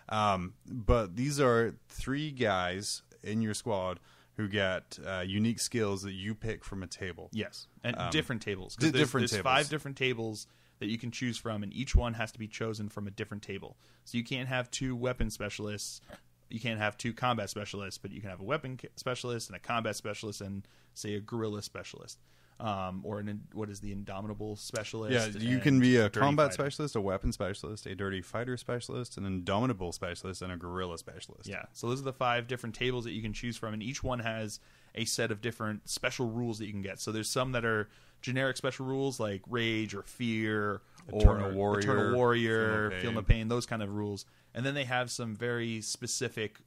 Yeah. But these are 3 guys in your squad who get unique skills that you pick from a table. Yes, and different tables. Different there's tables. 5 different tables that you can choose from, and each one has to be chosen from a different table. So you can't have 2 weapon specialists, you can't have 2 combat specialists, but you can have a weapon specialist and a combat specialist and, say, a guerrilla specialist. Or what is the indomitable specialist? Yeah, you can be a combat fighter. specialist, a weapon specialist, a dirty fighter specialist, an indomitable specialist, and a guerrilla specialist. Yeah, so those are the 5 different tables that you can choose from, and each one has a set of different special rules that you can get. So there's some that are generic special rules like rage or fear, Eternal or Warrior, feel no pain, those kind of rules. And then they have some very specific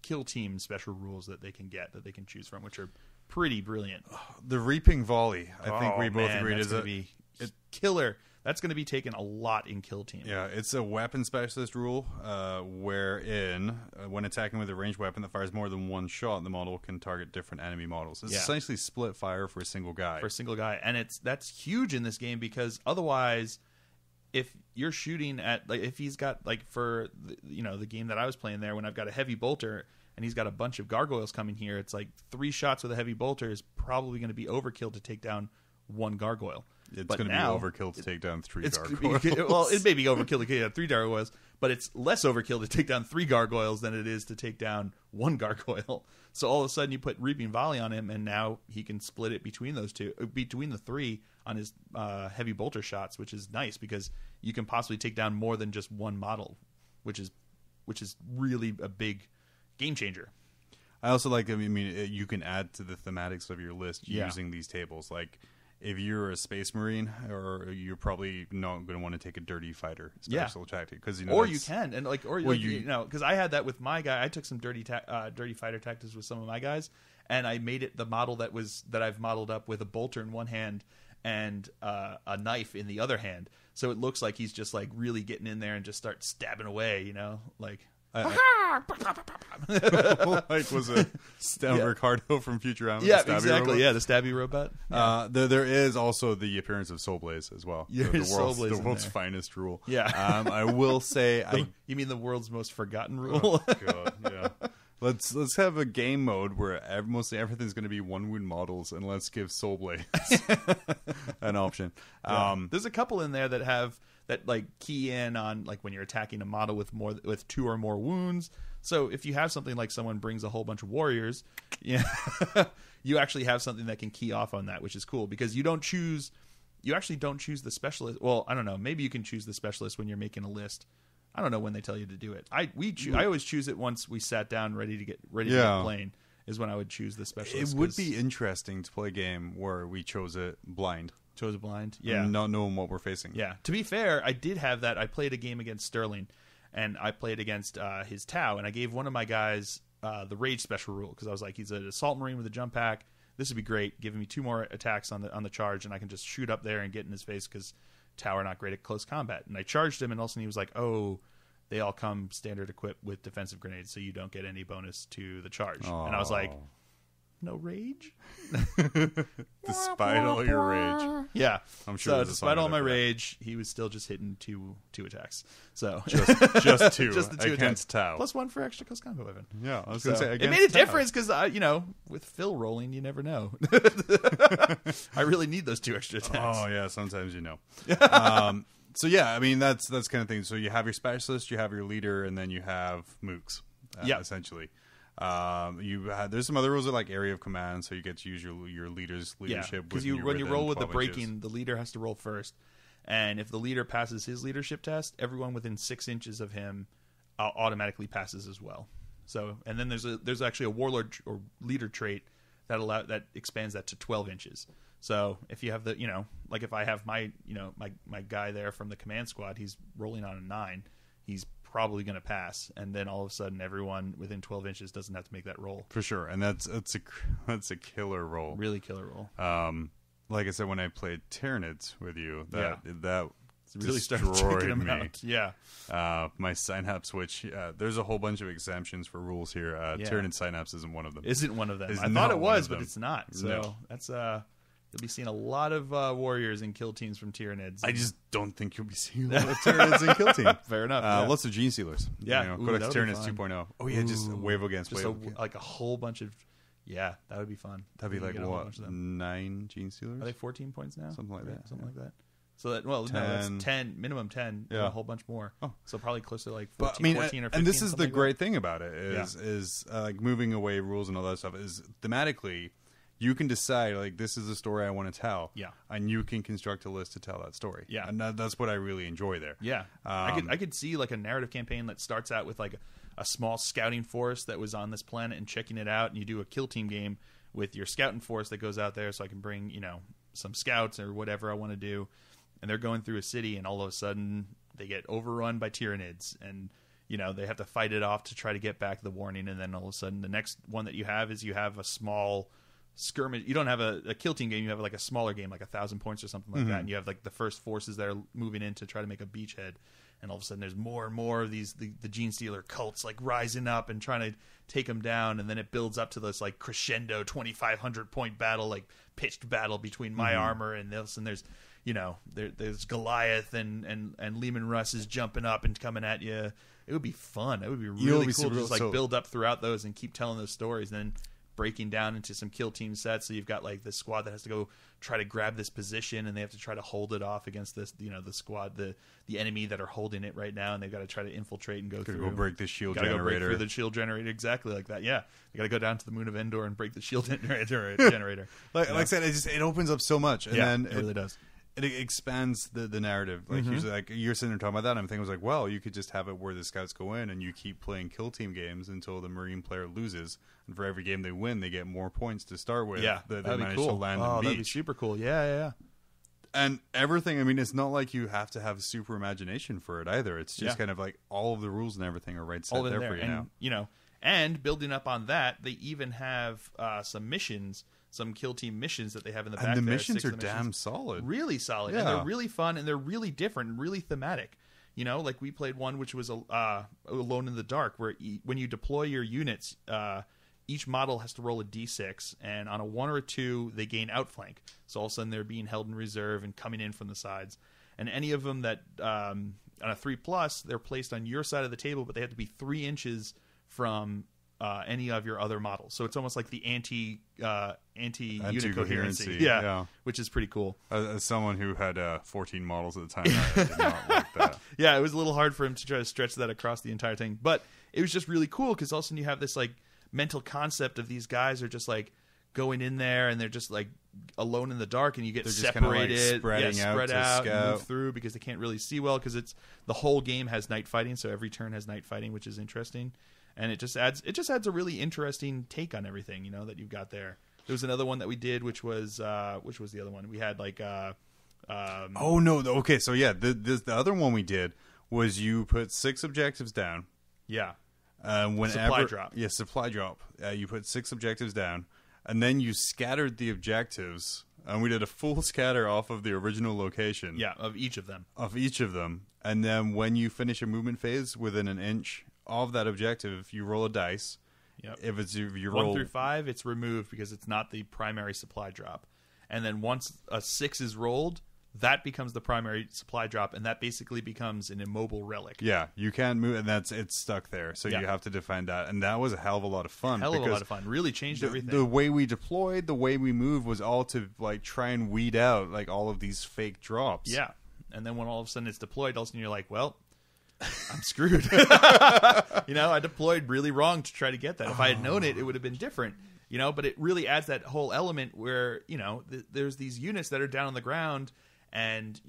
kill team special rules that they can get, that they can choose from, which are pretty brilliant. The Reaping Volley, I think we both agreed, that's is going to be killer. That's going to be taken a lot in kill team. Yeah, it's a weapon specialist rule, wherein when attacking with a ranged weapon that fires more than one shot, the model can target different enemy models. It's essentially split fire for a single guy. And that's huge in this game, because otherwise, if you're shooting at, like, if he's got, like, for the game that I was playing there, when I've got a heavy bolter and he's got a bunch of gargoyles coming here, it's like 3 shots with a heavy bolter is probably going to be overkill to take down 1 gargoyle. It's going to be overkill to take down 3 gargoyles. Well, it may be overkill to take down 3 gargoyles, but it's less overkill to take down 3 gargoyles than it is to take down 1 gargoyle. So all of a sudden you put Reaping Volley on him, and now he can split it between those 2, between the 3 on his heavy bolter shots, which is nice because you can possibly take down more than just 1 model, which is really a big game changer. I also like, you can add to the thematics of your list using these tables. Like, if you're a space marine, or you're probably not going to want to take a dirty fighter special tactic, because you can, and because I had that with my guy. I took some dirty fighter tactics with some of my guys, and I made it the model that I've modeled up with a bolter in one hand and a knife in the other hand, so it looks like he's just like really getting in there and just start stabbing away, like. Like, was it Ricardo from Futurama? Yeah, exactly. Yeah, the stabby robot. There is also the appearance of Soul Blaze as well. The world's finest rule. Yeah. I will say, you mean the world's most forgotten rule? Oh, God, yeah. Let's have a game mode where mostly everything's going to be 1 wound models, and let's give Soul Blaze an option. There's a couple in there that like key in on, like, when you're attacking a model with 2 or more wounds. So if you have something like someone brings a whole bunch of warriors, you actually have something that can key off on that, which is cool, because you actually don't choose the specialist. Well, I don't know. Maybe you can choose the specialist when you're making a list. I don't know when they tell you to do it. I always choose it once we sat down ready to get playing, is when I would choose the specialist. It would be interesting to play a game where we chose it blind. Chose it blind? Yeah. Not knowing what we're facing. Yeah. To be fair, I did have that. I played a game against Sterling, and I played against his Tau, and I gave one of my guys the Rage special rule, because I was like, he's an Assault Marine with a jump pack. This would be great, giving me 2 more attacks on the charge, and I can just shoot up there and get in his face, because Tau are not great at close combat. And I charged him, and all of a sudden he was like, oh, they all come standard equipped with defensive grenades, so you don't get any bonus to the charge. Aww. And I was like, no rage? Despite all your rage. Yeah. I'm sure. So despite all my rage, he was still just hitting two attacks. So just 2 just the 2 against attacks. Tau. Plus 1 for extra close combat weapon. Yeah, I was going to say, it made a difference, because with Phil rolling, you never know. I really need those 2 extra attacks. Oh yeah, sometimes So yeah, that's kind of thing. So you have your specialist, you have your leader, and then you have mooks. Essentially. There's some other rules like area of command, so you get to use your leader's leadership. Because when you roll with the breaking, the leader has to roll first, and if the leader passes his leadership test, everyone within 6 inches of him automatically passes as well. So, and then there's actually a warlord or leader trait that expands that to 12 inches. So if you have like if I have my guy there from the command squad, he's rolling on a 9, he's probably going to pass, and then all of a sudden everyone within 12 inches doesn't have to make that roll. For sure, and that's a killer roll. Really killer roll. Like I said, when I played Tyranids with you, that really destroyed him me. Out. Yeah. My synapse, which there's a whole bunch of exemptions for rules here. Tyranid synapse isn't one of them. Isn't one of them. Is I thought it was, but them. it's not. So no. that's You'll be seeing a lot of warriors and kill teams from Tyranids. I just don't think you'll be seeing a lot of Tyranids and kill team. Fair enough. Yeah. Lots of Gene Stealers. Yeah. Codex That would be Tyranids fun. 2.0. Oh yeah, just wave against Just wave. like a whole bunch of. Yeah, that would be fun. That'd be You like get a whole what? bunch of them. 9 Gene Stealers? Are they 14 points now? Something like that, Something yeah. like that. So that no, that's 10 minimum 10. Yeah. A whole bunch more. Oh. So probably closer to like 14, But I mean, 14 or 15. and this is the something like great thing about it is like moving away rules and all that stuff is thematically. You can decide, like, this is the story I want to tell. Yeah. And you can construct a list to tell that story. Yeah. And that's what I really enjoy there. Yeah, I could see like a narrative campaign that starts out with like a small scouting force that was on this planet and checking it out, and you do a kill team game with your scouting force that goes out there, so I can bring some scouts or whatever I want to do, and they're going through a city, and all of a sudden they get overrun by Tyranids, and they have to fight it off to try to get back the warning, and then all of a sudden the next one that you have is you have a small skirmish. You don't have a kill team game, you have like a smaller game, like 1,000 points or something like that, and you have like the first forces that are moving in to try to make a beachhead, and all of a sudden there's more and more of these the Gene Stealer cults like rising up and trying to take them down, and then it builds up to this like crescendo 2,500 point battle, like pitched battle between my armor and this, and there's there's Goliath and Lehman Russ is jumping up and coming at you. It would be fun. It would be really cool to just like build up throughout those and keep telling those stories, and then breaking down into some kill team sets. So you've got like this squad that has to go try to grab this position, and they have to try to hold it off against this, the squad, the enemy that are holding it right now, and they've got to try to infiltrate and go through. Go break the shield Gotta generator. go break through the shield generator, exactly like that. Yeah, they got to go down to the moon of Endor and break the shield generator. Like I said, it opens up so much, and then it really does. It expands the narrative. Like usually, like you're sitting there talking about that, and I'm thinking, I was like, well, you could just have it where the scouts go in, and you keep playing kill team games until the Marine player loses, and for every game they win, they get more points to start with. Yeah, they that'd be manage cool. to land and beach. That'd be super cool. Yeah. And everything. I mean, it's not like you have to have super imagination for it either. It's just kind of like all of the rules and everything are right set All in there for you now. And building up on that, they even have some missions. Some kill team missions that they have in the back. And the there, missions are 6 of the damn solid. Really solid. Yeah. And they're really fun, and they're really different and really thematic. Like we played one which was Alone in the Dark, where when you deploy your units, each model has to roll a d6, and on a 1 or a 2, they gain outflank. So all of a sudden they're being held in reserve and coming in from the sides. And any of them that, on a 3+, they're placed on your side of the table, but they have to be 3 inches from any of your other models. So it's almost like the anti-unit coherency. Yeah, which is pretty cool. As someone who had 14 models at the time, I did not like that. Yeah, it was a little hard for him to try to stretch that across the entire thing. But it was just really cool because all of a sudden you have this like mental concept of these guys are just like going in there and they're just like alone in the dark, and you get separated, like spread out and move through because they can't really see well because it's the whole game has night fighting, so every turn has night fighting, which is interesting. And it just adds a really interesting take on everything, that you've got there. There was another one that we did, which was the other one we had like. Oh no! Okay, so yeah, the other one we did was you put 6 objectives down. Yeah. Whenever, supply drop. Yeah, supply drop. You put 6 objectives down, and then you scattered the objectives, and we did a full scatter off of the original location. Yeah, of each of them. And then when you finish a movement phase within an inch of that objective, you roll a dice. Yep. If you 1 roll through 5, it's removed because it's not the primary supply drop. And then once a 6 is rolled, that becomes the primary supply drop, and that basically becomes an immobile relic. Yeah, you can't move, and it's stuck there. So you have to defend that, and that was a hell of a lot of fun. Really changed everything. The way we deployed, the way we moved, was all to like try and weed out like all of these fake drops. Yeah, and then when all of a sudden it's deployed, all of a sudden you're like, well, I'm screwed. I deployed really wrong to try to get that. If I had known it, it would have been different. But it really adds that whole element where there's these units that are down on the ground. And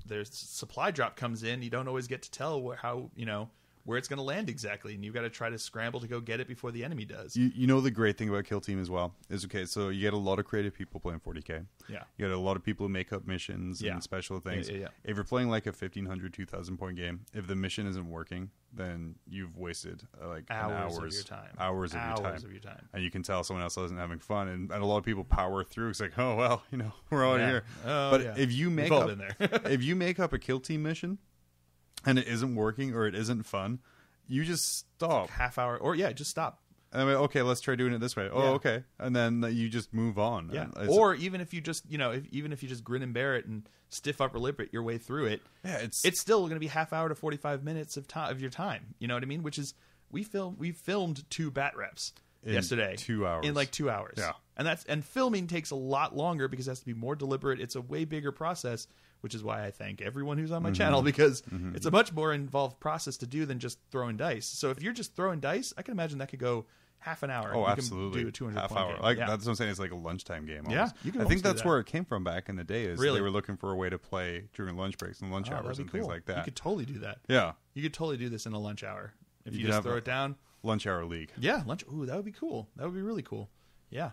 there's supply drop comes in. You don't always get to tell where it's going to land exactly, and you've got to try to scramble to go get it before the enemy does. The great thing about Kill Team as well is so you get a lot of creative people playing 40K. Yeah, you get a lot of people who make up missions and special things. Yeah. If you're playing like a 1,500, 2,000 point game, if the mission isn't working, then you've wasted hours of your time. Hours of your time, and you can tell someone else isn't having fun. And a lot of people power through. It's like, oh well, we're all here. If you make up, if you make up a Kill Team mission, and it isn't working or it isn't fun, you just stop. Half hour, or just stop. And I'm like, okay, let's try doing it this way. Oh, Yeah. okay. And then you just move on. Yeah. And it's- Or even if you just, even if you just grin and bear it and stiff upper lip it your way through it, yeah, it's still going to be half hour to 45 minutes of your time. You know what I mean? Which is we filmed 2 bat reps yesterday 2 hours. in like 2 hours. Yeah. And filming takes a lot longer because it has to be more deliberate. It's a way bigger process, which is why I thank everyone who's on my channel, because it's a much more involved process to do than just throwing dice. So if you're just throwing dice, I can imagine that could go half an hour. Oh, You absolutely. can do a 200 half point hour. game. Like Yeah. that's what I'm saying. It's like a lunchtime game. Yeah, Almost. you can I almost think do that's that. where it came from back in the day. Is Really? they were looking for a way to play during lunch breaks and lunch Oh, that'd hours be and cool. things like that. You could totally do that. Yeah, You could totally do this in a lunch hour if You you could just have throw a- it down. lunch hour league. Yeah, lunch. Ooh, that would be cool. That would be really cool. Yeah.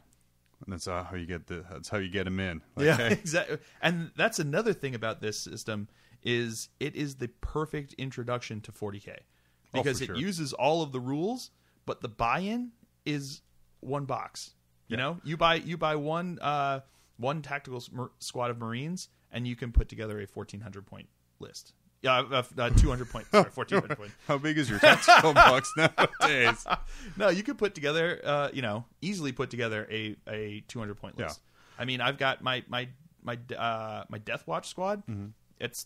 And that's how you get that's how you get them in. Like, Yeah, hey, exactly. And that's another thing about this system is it is the perfect introduction to 40K because for it sure. uses all of the rules, but the buy-in is one box. You know, you buy one tactical squad of Marines, and you can put together a 1,400 point list. Yeah, 200 point. Sorry, 1,400 point. how big is your tactical box nowadays? No, you could put together, easily put together a 200 point list. Yeah. I mean, I've got my Death Watch squad. It's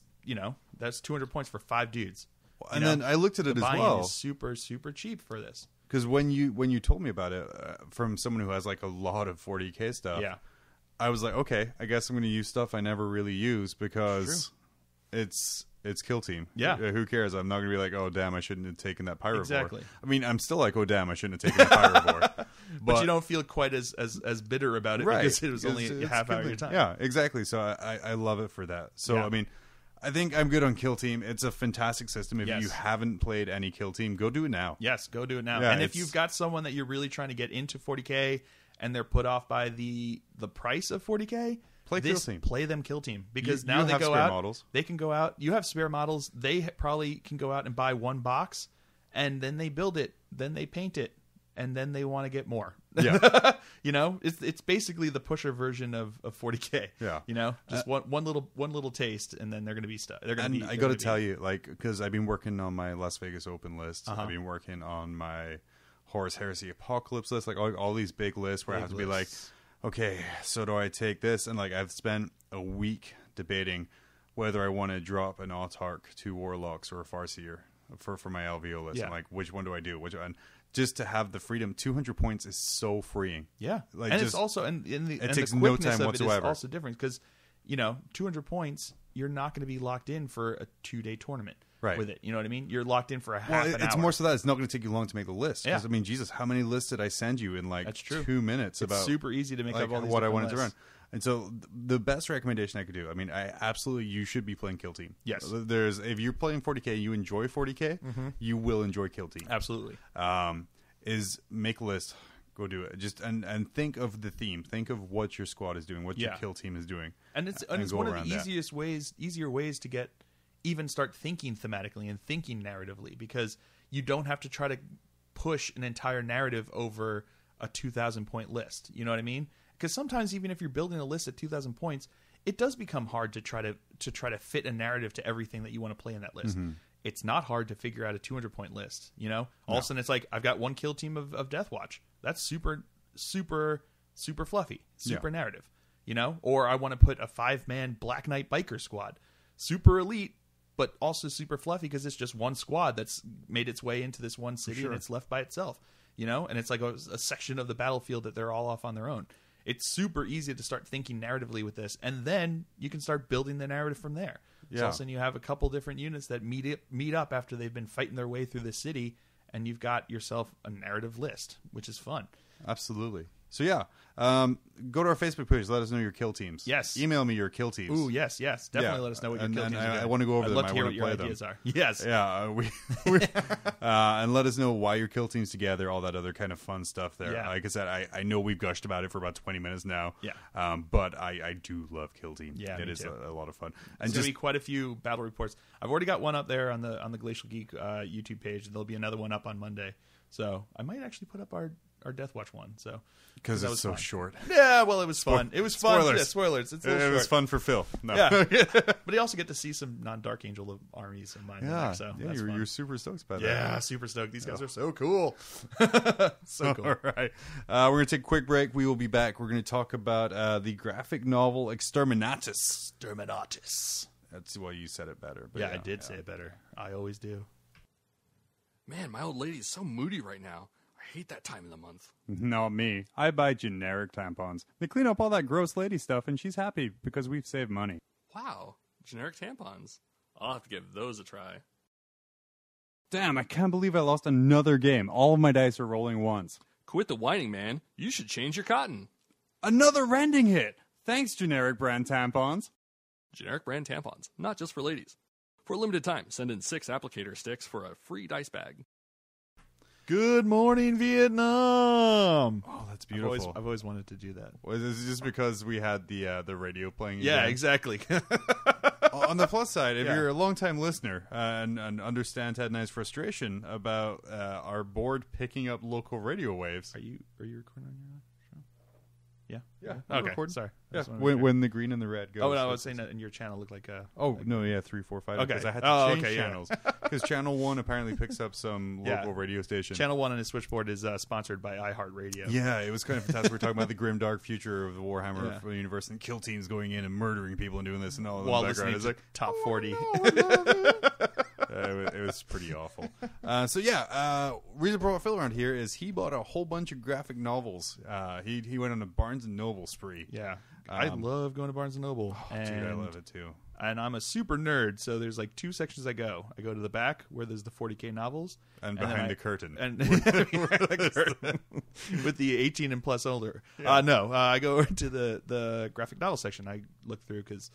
that's 200 points for 5 dudes. And then I looked at it The as buy-in well is super cheap for this. because when you told me about it from someone who has like a lot of 40K stuff, Yeah, I was like, okay, I guess I'm going to use stuff I never really use because it's kill team. Yeah. Who cares? I'm not going to be like, oh damn, I shouldn't have taken that Pyrivore. Exactly. I mean, I'm still like, oh damn, I shouldn't have taken that Pyrivore. but you don't feel quite as bitter about it because it was only a It's half hour of good your time. Yeah, exactly. So I love it for that. So Yeah. I mean, I think I'm good on Kill Team. It's a fantastic system. If Yes. you haven't played any Kill Team, go do it now. Yes, go do it now. Yeah, and if it's- you've got someone that you're really trying to get into 40K and they're put off by the price of 40K, Play Kill Team. Play them Kill Team because You now they have go spare out. models. They can go out. You have spare models. They probably can go out and buy one box, and then they build it, then they paint it, and then they want to get more. Yeah. It's basically the pusher version of 40K. Yeah. Just one little taste, and then they're going to be stuck. They're going to And be. I got to tell you, like, because I've been working on my Las Vegas Open list. Uh-huh. I've been working on my Horus Heresy Apocalypse list, like all these big lists where I have to be like, okay, so do I take this? And like I've spent a week debating whether I want to drop an Autarch, 2 Warlocks, or a Farseer for my LVO list. Yeah. I'm like, which one do I do? Which one? Just to have the freedom, 200 points is so freeing. Yeah, Like, and just- it's also and takes the no quickness time of it is whatsoever. also different because 200 points you're not going to be locked in for a 2-day tournament Right. with it. You know what I mean? You're locked in for a half Well, an it's hour. more so that it's not going to take you long to make the list. 'Cause, Yeah. I mean, Jesus, how many lists did I send you in like That's true. 2 minutes It's about super easy to make like up all these what I different wanted to run? lists. And so the best recommendation I could do, I mean, you should be playing Kill Team. Yes. If you're playing 40K, you enjoy 40K, you will enjoy Kill Team. Absolutely. Is make a list, go do it. Just and think of the theme. Think of what your squad is doing, what your Yeah. Kill Team is doing. And it's go one of around the that. easier ways to start thinking thematically and thinking narratively because you don't have to try to push an entire narrative over a 2,000 point list. You know what I mean? Because sometimes even if you're building a list at 2,000 points, it does become hard to try to fit a narrative to everything that you want to play in that list. It's not hard to figure out a 200 point list. All of a sudden it's like I've got one kill team of Death Watch. That's super fluffy, super narrative. Or I want to put a 5-man Black Knight biker squad, super elite, but also super fluffy because it's just one squad that's made its way into this one city and it's left by itself. And it's like a section of the battlefield that they're all off on their own. It's super easy to start thinking narratively with this, and then you can start building the narrative from there. So all of a sudden you have a couple different units that meet up after they've been fighting their way through the city, and you've got yourself a narrative list, which is fun. Absolutely. So yeah, go to our Facebook page. Let us know your kill teams. Yes. Email me your kill teams. Ooh, yes. Definitely Yeah. let us know what your And- kill and teams are I doing. wanna go over I'd them. love I to hear wanna what your play them. ideas are. Yes. Yeah, and let us know why your kill team's together, all that other kind of fun stuff there. Yeah. Like I said, I know we've gushed about it for about 20 minutes now. Yeah. But I do love kill team. Yeah, it me is too. a lot of fun. There's And going just to be quite a few battle reports. I've already got one up there on the Glacial Geek YouTube page. There'll be another one up on Monday. So I might actually put up our Death Watch one. So Because that it's was so fun. short. Yeah, well, it was fun. It was fun. Spoilers. Yeah, spoilers. It's a little It was short. fun for Phil. No. Yeah, but you also get to see some non-Dark Angel armies in mine. Yeah, So yeah, that's you're fun. super stoked about that. Yeah, super stoked. These guys are so cool. So cool. All right. We're going to take a quick break. We will be back. We're going to talk about the graphic novel Exterminatus. Exterminatus. That's why you said it better. But Yeah, I did say it better. I always do. Man, my old lady's so moody right now. I hate that time of the month. Not me. I buy generic tampons. They clean up all that gross lady stuff, and she's happy because we've saved money. Wow, generic tampons. I'll have to give those a try. Damn, I can't believe I lost another game. All of my dice are rolling once. Quit the whining, man. You should change your cotton. Another rending hit! Thanks, generic brand tampons. Generic brand tampons, not just for ladies. For a limited time, send in 6 applicator sticks for a free dice bag. Good morning, Vietnam. Oh, that's beautiful. I've always wanted to do that. Was this just because we had the radio playing? Yeah, again? exactly. On the plus side, if Yeah. you're a longtime listener and understand Ted and I's frustration about our board picking up local radio waves. Are you recording on your show? Yeah. Yeah, Okay. recording. Sorry. I Yeah, just wanted to make sure. when the green and the red go. Oh, no, I was saying that in your channel looked like a. Oh, no, yeah, 3, 4, 5. Okay. Because I had to Oh, change okay, yeah. channels. Because Channel 1 apparently picks up some Yeah. local radio station. Channel 1 on his switchboard is sponsored by iHeartRadio. Yeah, it was kind of fantastic. We're talking about the grim, dark future of the Warhammer Yeah. universe and kill teams going in and murdering people and doing this and all in While the background. listening It's to like, Top 40. it was pretty awful. Reason for Phil around here is he bought a whole bunch of graphic novels. He went on a Barnes and Noble spree. Yeah. I love going to Barnes & Noble. Dude, I love it too. And I'm a super nerd, so there's like 2 sections I go. I go to the back where there's the 40K novels. And then behind the curtain. And the curtain. With the 18 and plus older. I go into the graphic novel section. I look through because,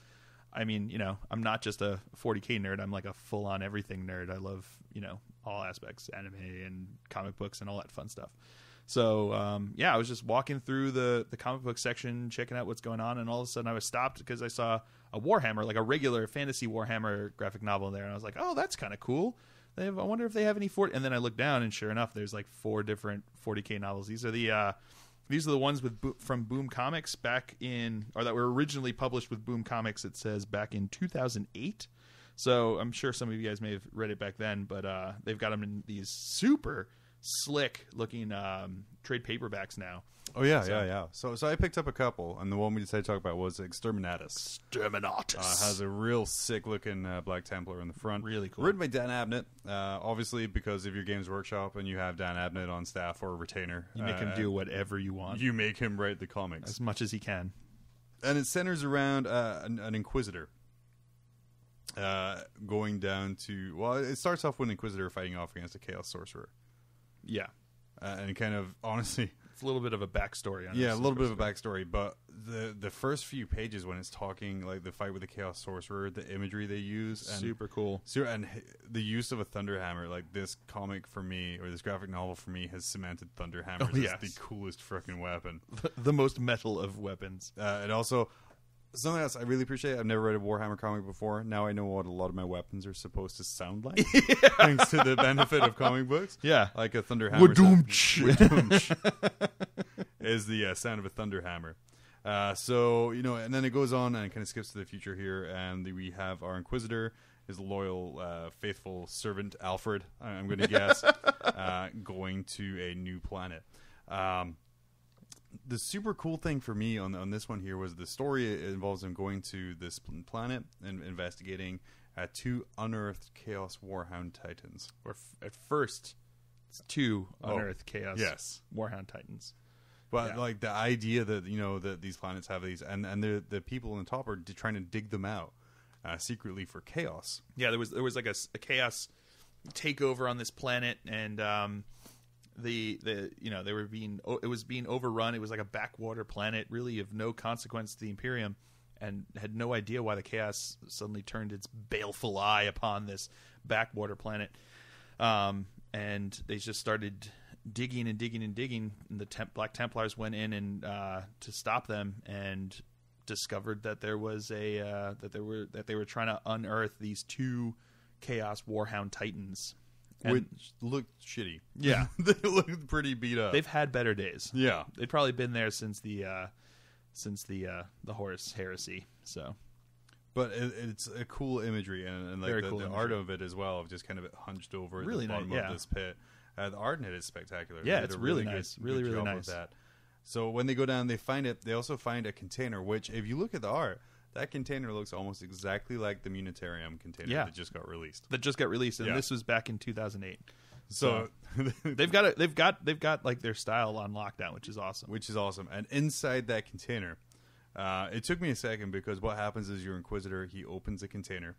I mean, I'm not just a 40K nerd. I'm like a full-on everything nerd. I love, all aspects, anime and comic books and all that fun stuff. So, I was just walking through the comic book section, checking out what's going on, and all of a sudden I was stopped because I saw a Warhammer, like a regular fantasy Warhammer graphic novel there, and I was like, oh, that's kind of cool. I wonder if they have any 40... And then I looked down, and sure enough, there's like 4 different 40K novels. These are the ones from Boom Comics back in... Or that were originally published with Boom Comics, it says, back in 2008. So I'm sure some of you guys may have read it back then, but they've got them in these super slick looking trade paperbacks now. Oh, yeah. So I picked up a couple, and the one we decided to talk about was Exterminatus. Has a real sick-looking Black Templar in the front. Really cool. Written by Dan Abnett. Obviously, because of your Games Workshop and you have Dan Abnett on staff or a retainer. You make him do whatever you want. You make him write the comics. As much as he can. And it centers around an Inquisitor. Going down to... Well, it starts off with an Inquisitor fighting off against a Chaos Sorcerer. Yeah. And kind of, honestly... It's a little bit of a backstory on Yeah, a little bit of a backstory, but the first few pages when it's talking, like the fight with the Chaos Sorcerer, the imagery they use... And, super cool. And the use of a Thunderhammer, like this comic for me, or this graphic novel for me, has cemented Thunderhammers as the coolest freaking weapon. The most metal of weapons. And also... Something else I really appreciate. I've never read a Warhammer comic before. Now I know what a lot of my weapons are supposed to sound like, thanks to the benefit of comic books. Yeah, like a Thunderhammer. Wadoomch is the sound of a Thunderhammer. So and then it goes on and it kind of skips to the future here, and we have our Inquisitor, his loyal, faithful servant Alfred. I'm going to guess, going to a new planet. The super cool thing for me on this one here was the story. It involves him going to this planet and investigating 2 unearthed Chaos Warhound Titans. Or at first, it's 2 unearthed Chaos Warhound Titans. But like the idea that that these planets have these, and the people on the top are trying to dig them out secretly for chaos. Yeah, there was like a chaos takeover on this planet, and it was being overrun. It was like a backwater planet, really of no consequence to the Imperium, and had no idea why the Chaos suddenly turned its baleful eye upon this backwater planet. And they just started digging and digging and digging, and the Black Templars went in and to stop them, and discovered that there was that they were trying to unearth these 2 Chaos Warhound Titans. Which looked shitty. Yeah. They looked pretty beat up. They've had better days. Yeah. They've probably been there since the Horus heresy. So, but it's a cool imagery and like Very the, cool the imagery. art of it as well, of just kind of hunched over Really the bottom nice, yeah. of this pit. The art in it is spectacular. Yeah, They did it's a really good- nice. good Really, really job nice. with that. So when they go down, they find it. They also find a container, which, if you look at the art, that container looks almost exactly like the Munitarium container Yeah. that just got released. that just got released, and Yeah. this was back in 2008. So, They've got like their style on lockdown, which is awesome. which is awesome. And inside that container, it took me a second, because what happens is your Inquisitor, he opens a container.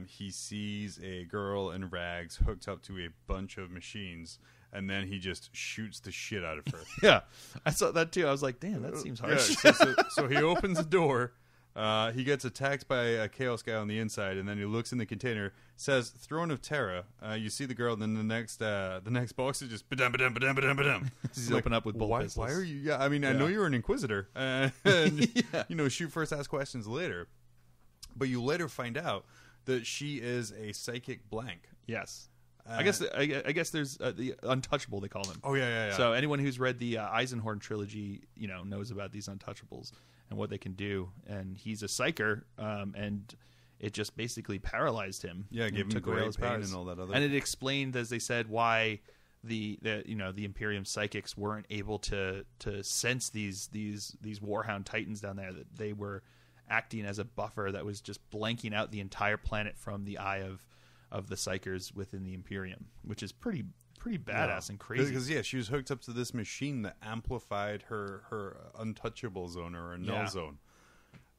He sees a girl in rags hooked up to a bunch of machines, and then he just shoots the shit out of her. Yeah, I saw that too. I was like, damn, that seems harsh. So he opens the door. He gets attacked by a Chaos guy on the inside, and then he looks in the container, says "Throne of Terra." You see the girl, and then the next box is just ba-dum, ba-dum, ba-dum, ba-dum, ba-dum. He's open up with bolt why, pistols. why are you? Yeah, I mean, I know you're an Inquisitor, and shoot first, ask questions later. But you later find out that she is a psychic blank. Yes. I guess there's the Untouchable, they call them. Oh yeah. So anyone who's read the Eisenhorn trilogy, knows about these Untouchables and what they can do. And he's a psyker, and it just basically paralyzed him. Yeah, and gave him took away great his pain powers. and all that other. And it explained, as they said, why the Imperium psychics weren't able to sense these Warhound Titans down there. That they were acting as a buffer that was just blanking out the entire planet from the eye of the psychers within the Imperium, which is pretty badass and crazy. Because she was hooked up to this machine that amplified her untouchable zone or a null zone.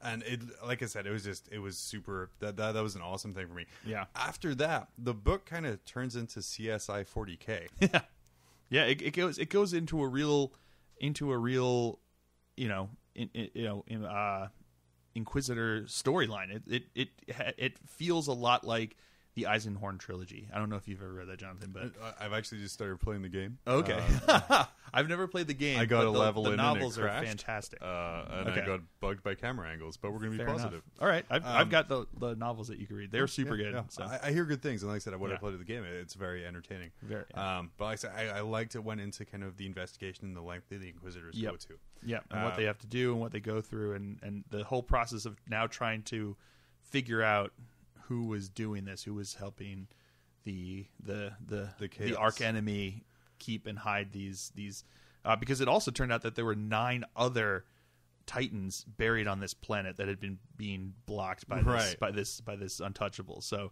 And it, like I said, it was super. That was an awesome thing for me. Yeah. After that, the book kind of turns into CSI 40K. Yeah. It goes into a real Inquisitor storyline. It feels a lot like the Eisenhorn trilogy. I don't know if you've ever read that, Jonathan, but I've actually just started playing the game. okay. I've never played the game. I got but a level the in novels and it are crashed. fantastic. And Okay. I got bugged by camera angles, but we're going to be Fair positive. enough. All right, I've got the novels that you can read. They're super good. Yeah. So. I hear good things, and like I said, when I Yeah. played the game, it's very entertaining. Very. But like I said, I liked it went into kind of the investigation and the length that the Inquisitors go to. Yeah, and what they have to do and what they go through, and the whole process of now trying to figure out who was doing this, who was helping the chaos. arch enemy keep and hide these because it also turned out that there were 9 other Titans buried on this planet that had been being blocked by this untouchable. So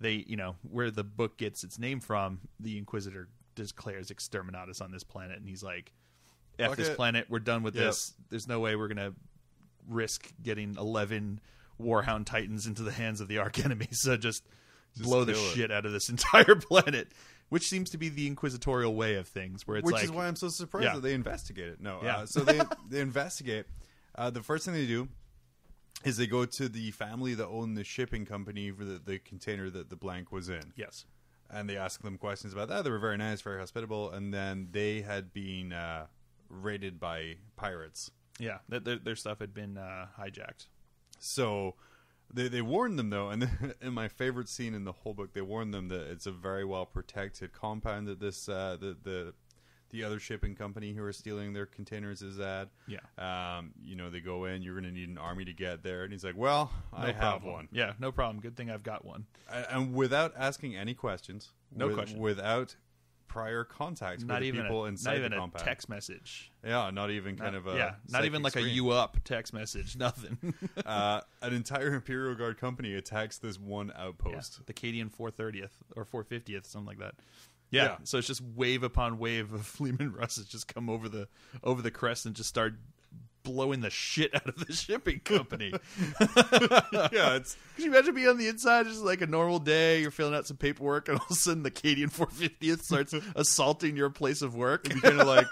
they, where the book gets its name from, the Inquisitor declares Exterminatus on this planet, and he's like, F Fuck this it. planet, we're done with this. There's no way we're gonna risk getting 11 Warhound Titans into the hands of the arch enemy. So just blow the kill it. shit out of this entire planet, which seems to be the inquisitorial way of things, where it's Which like, is why I'm so surprised Yeah. that they investigate it. No, Yeah. so they investigate. The first thing they do is they go to the family that owned the shipping company for the container that the blank was in. yes, And they ask them questions about that. They were very nice, very hospitable, and then they had been raided by pirates. yeah, their stuff had been hijacked. So they warned them, though, and in my favorite scene in the whole book, they warned them that it's a very well protected compound that this the other shipping company who are stealing their containers is at. Yeah. They go in. You're going to need an army to get there, and he's like, "Well, I have one." Yeah, no problem. Good thing I've got one. And without asking any questions, Questions. without prior contact with Not the even people a, inside not even the a compound. text message. Yeah, not even kind of a not even like psychic a scream. "you up" text message. Nothing. An entire Imperial Guard company attacks this one outpost. The Cadian 430th or 450th, something like that. Yeah. So it's just wave upon wave of Fleeman Russes just come over the crest and just start blowing the shit out of the shipping company. Yeah, it's Could you imagine being on the inside, just like a normal day, you're filling out some paperwork, and all of a sudden the Cadian 450th starts assaulting your place of work? kind of like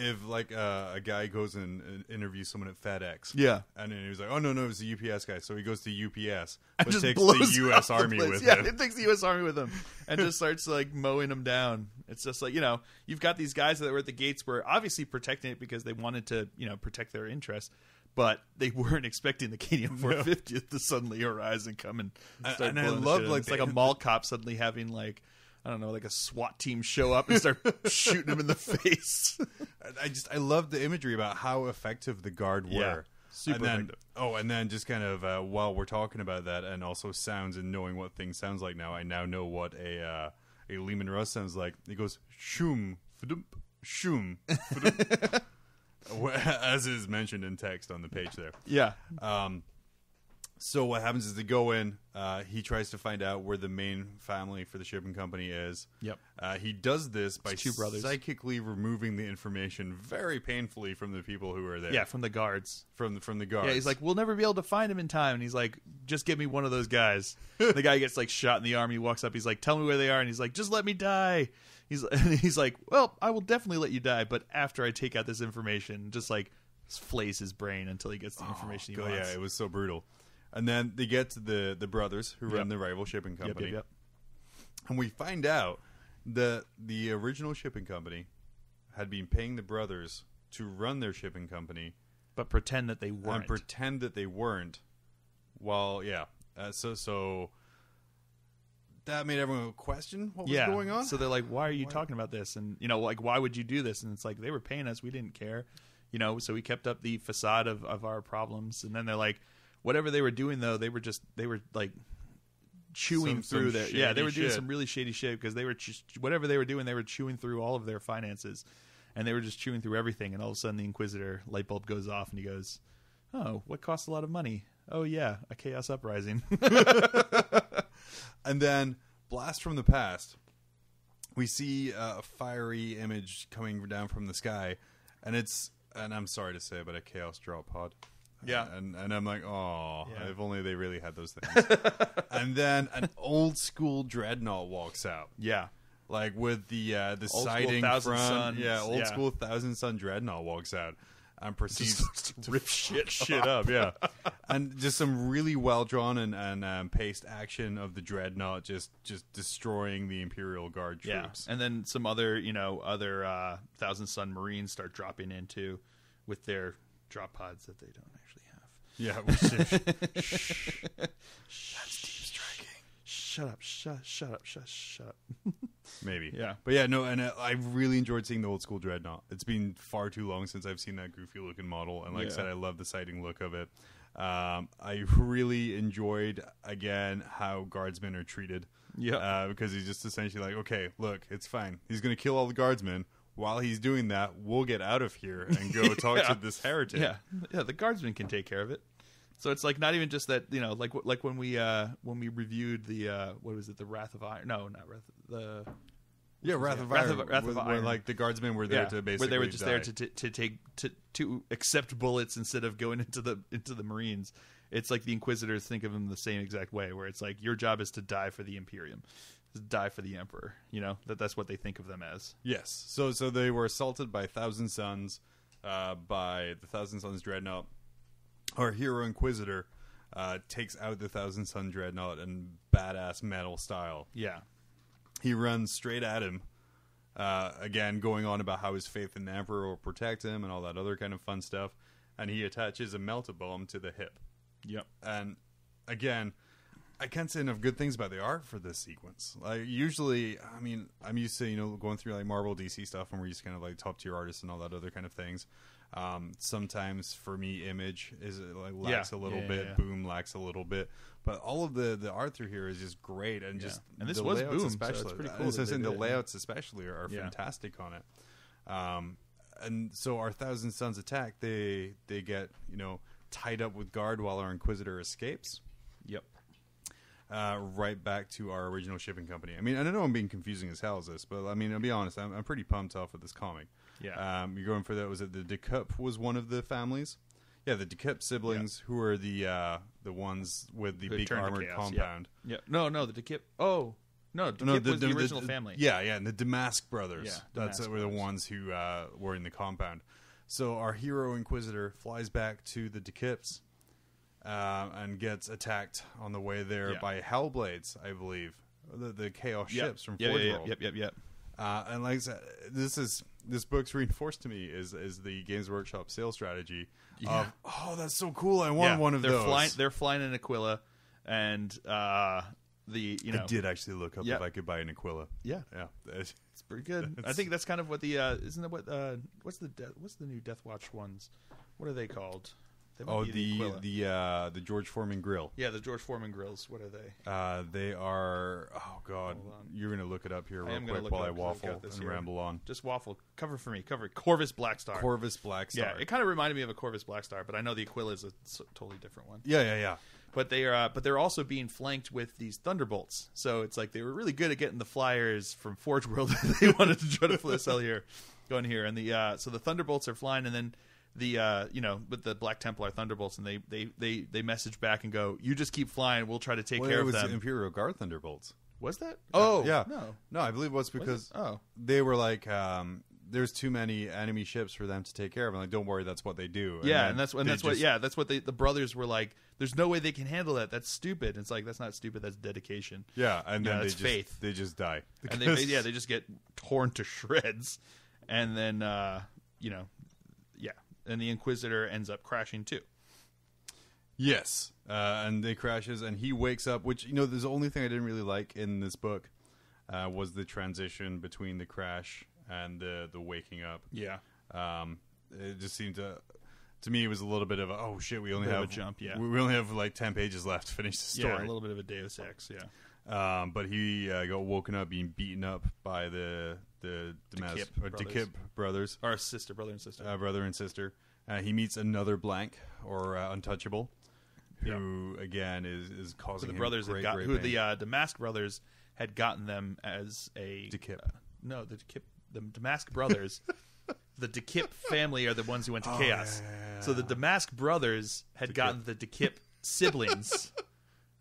if like a guy goes and interviews someone at FedEx. Yeah. And then he was like, "Oh no, it was the UPS guy." So he goes to UPS, And but just takes blows the U.S. up the Army place. with yeah, him. it takes the U.S. Army with him and just starts like mowing them down. It's just like, you've got these guys that were at the gates were obviously protecting it because they wanted to, protect their interests, but they weren't expecting the Cadian 450th to suddenly arise and come and start and I blowing the love, shit. like, It's like a mall cop suddenly having like I don't know, like a SWAT team show up and start shooting him in the face. I love the imagery about how effective the guard were. Yeah, super and then, effective. and then just kind of while we're talking about that, and also sounds and knowing what things sounds like now, I now know what a Lehman Russ sounds like. He goes shoom, fdump, shoom, fdump. As is mentioned in text on the page there. Yeah. So what happens is they go in. He tries to find out where the main family for the shipping company is. Yep. He does this by two brothers. psychically removing the information very painfully from the people who are there. Yeah, from the guards. From the guards. Yeah, he's like, we'll never be able to find him in time. And he's like, just give me one of those guys. The guy gets like shot in the arm. He walks up. He's like, tell me where they are. And he's like, just let me die. He's like, well, I will definitely let you die, but after I take out this information, just like flays his brain until he gets the information he wants. Yeah, it was so brutal. And then they get to the brothers who run the rival shipping company. Yep. And we find out that the original shipping company had been paying the brothers to run their shipping company, but pretend that they weren't. And pretend that they weren't. Well, yeah. So that made everyone question what was going on. So they're like, why are you talking about this? And, like, why would you do this? And it's like, they were paying us. We didn't care. So we kept up the facade of our problems. And then they're like, whatever they were doing, though, they were like chewing through their... Yeah, they were doing some really shady shit because they were... whatever they were doing, they were chewing through all of their finances. And they were just chewing through everything. And all of a sudden, the Inquisitor light bulb goes off and he goes, oh, what costs a lot of money? Oh, yeah, a chaos uprising. And then, blast from the past, we see a fiery image coming down from the sky. And I'm sorry to say, but a chaos drop pod. Yeah. And I'm like, oh, if only they really had those things. And then an old school dreadnought walks out. Yeah. Like with the old siding Thousand front. Suns. Yeah, old school Thousand Sun dreadnought walks out and proceeds to rip shit up. Yeah. And just some really well drawn and paced action of the dreadnought just destroying the Imperial Guard troops. Yeah. And then some other Thousand Sun Marines start dropping into with their drop pods that they don't actually have. Yeah. That's deep striking. Shut up. Maybe. Yeah. But yeah, no, and I really enjoyed seeing the old school dreadnought. It's been far too long since I've seen that goofy looking model. And like I said, I love the sighting look of it. I really enjoyed, again, how guardsmen are treated. Yeah. Because he's just essentially like, okay, look, it's fine. He's going to kill all the guardsmen. While he's doing that, we'll get out of here and go talk to this heretic. Yeah, the guardsmen can take care of it. So it's like not even just that, like when we reviewed the what was it, the Wrath of Iron? No, not Wrath. Wrath of Iron. Wrath of Iron. Where, like the guardsmen were there to basically where they were just die. there to accept bullets instead of going into the Marines. It's like the Inquisitors think of them the same exact way, where it's like your job is to die for the Imperium. Die for the Emperor, that's what they think of them as. Yes. So they were assaulted by Thousand Suns, by the Thousand Suns dreadnought. Our hero Inquisitor takes out the Thousand Sun dreadnought in badass metal style. Yeah. He runs straight at him, again going on about how his faith in the Emperor will protect him and all that other kind of fun stuff. And he attaches a melta-bomb to the hip. Yep. And again, I can't say enough good things about the art for this sequence. Like usually, I mean, I'm used to going through like Marvel, DC stuff, and we're used to kind of like top tier artists and all that other kind of things. Sometimes for me, Image is like lacks a little bit, yeah. Boom lacks a little bit, but all of the art through here is just great, and just and this the was layouts Boom, especially. so it's pretty cool. The layouts especially are fantastic on it. And so our Thousand Suns attack, they get tied up with guard while our Inquisitor escapes. Yep. Right back to our original shipping company. I mean, I know I'm being confusing as hell as this, but I mean, I'll be honest, I'm pretty pumped off with this comic. Yeah. You're going for that. Was it the DeCup was one of the families? Yeah, the DeCup siblings, who are the ones with the big armored compound. Yeah. No, the DeCup. Oh. No, DeCup was the original family. Yeah, and the Damask brothers. Yeah, That's were the ones who were in the compound. So our hero Inquisitor flies back to the DeCups. And gets attacked on the way there by Hellblades, I believe, the Chaos ships from Forge World. Yep. And like I said, this book's reinforced to me is the Games Workshop sales strategy. Of, oh, that's so cool! I want one of those. They're flying in Aquila, and I did actually look up if I could buy an Aquila. Yeah. It's pretty good. I think that's kind of what the isn't that what what's the new Death Watch ones? What are they called? They might be the George Foreman grill. Yeah, the George Foreman grills. What are they? They are. Oh God, you're gonna look it up here real quick while I waffle and ramble on. Just waffle. Cover for me. Cover Corvus Black Star. Corvus Black Star. Yeah, it kind of reminded me of a Corvus Black Star, but I know the Aquila is a totally different one. Yeah. But they're also being flanked with these Thunderbolts. So it's like they were really good at getting the flyers from Forge World. They wanted to try to sell here, going here, and so the Thunderbolts are flying, and then with the Black Templar Thunderbolts, and they message back and go, "You just keep flying. We'll try to take care of them." It was Imperial Guard Thunderbolts. Was that? Oh, yeah. No, I believe it was because they were like, there's too many enemy ships for them to take care of. And like, don't worry, that's what they do. And that's what the brothers were like. There's no way they can handle that. That's stupid. And it's like, that's not stupid. That's dedication. Yeah, and then that's faith. They just die, and they just get torn to shreds, and then and the Inquisitor ends up crashing too. Yes, and they crashes, and he wakes up. Which there's the only thing I didn't really like in this book was the transition between the crash and the waking up. Yeah, it just seemed to me it was a little bit of oh shit, we only have a jump. Yeah, we only have like 10 pages left to finish the story. Yeah, a little bit of a Deus Ex. Yeah, but he got woken up, being beaten up by the DeKip brothers, or brother and sister. Brother and sister. He meets another blank or untouchable, who again is causing the brothers great who pain. the Damask brothers had gotten them as a DeKip. The Damask brothers. The DeKip family are the ones who went to Chaos. Yeah. So the Damask brothers had gotten the DeKip siblings,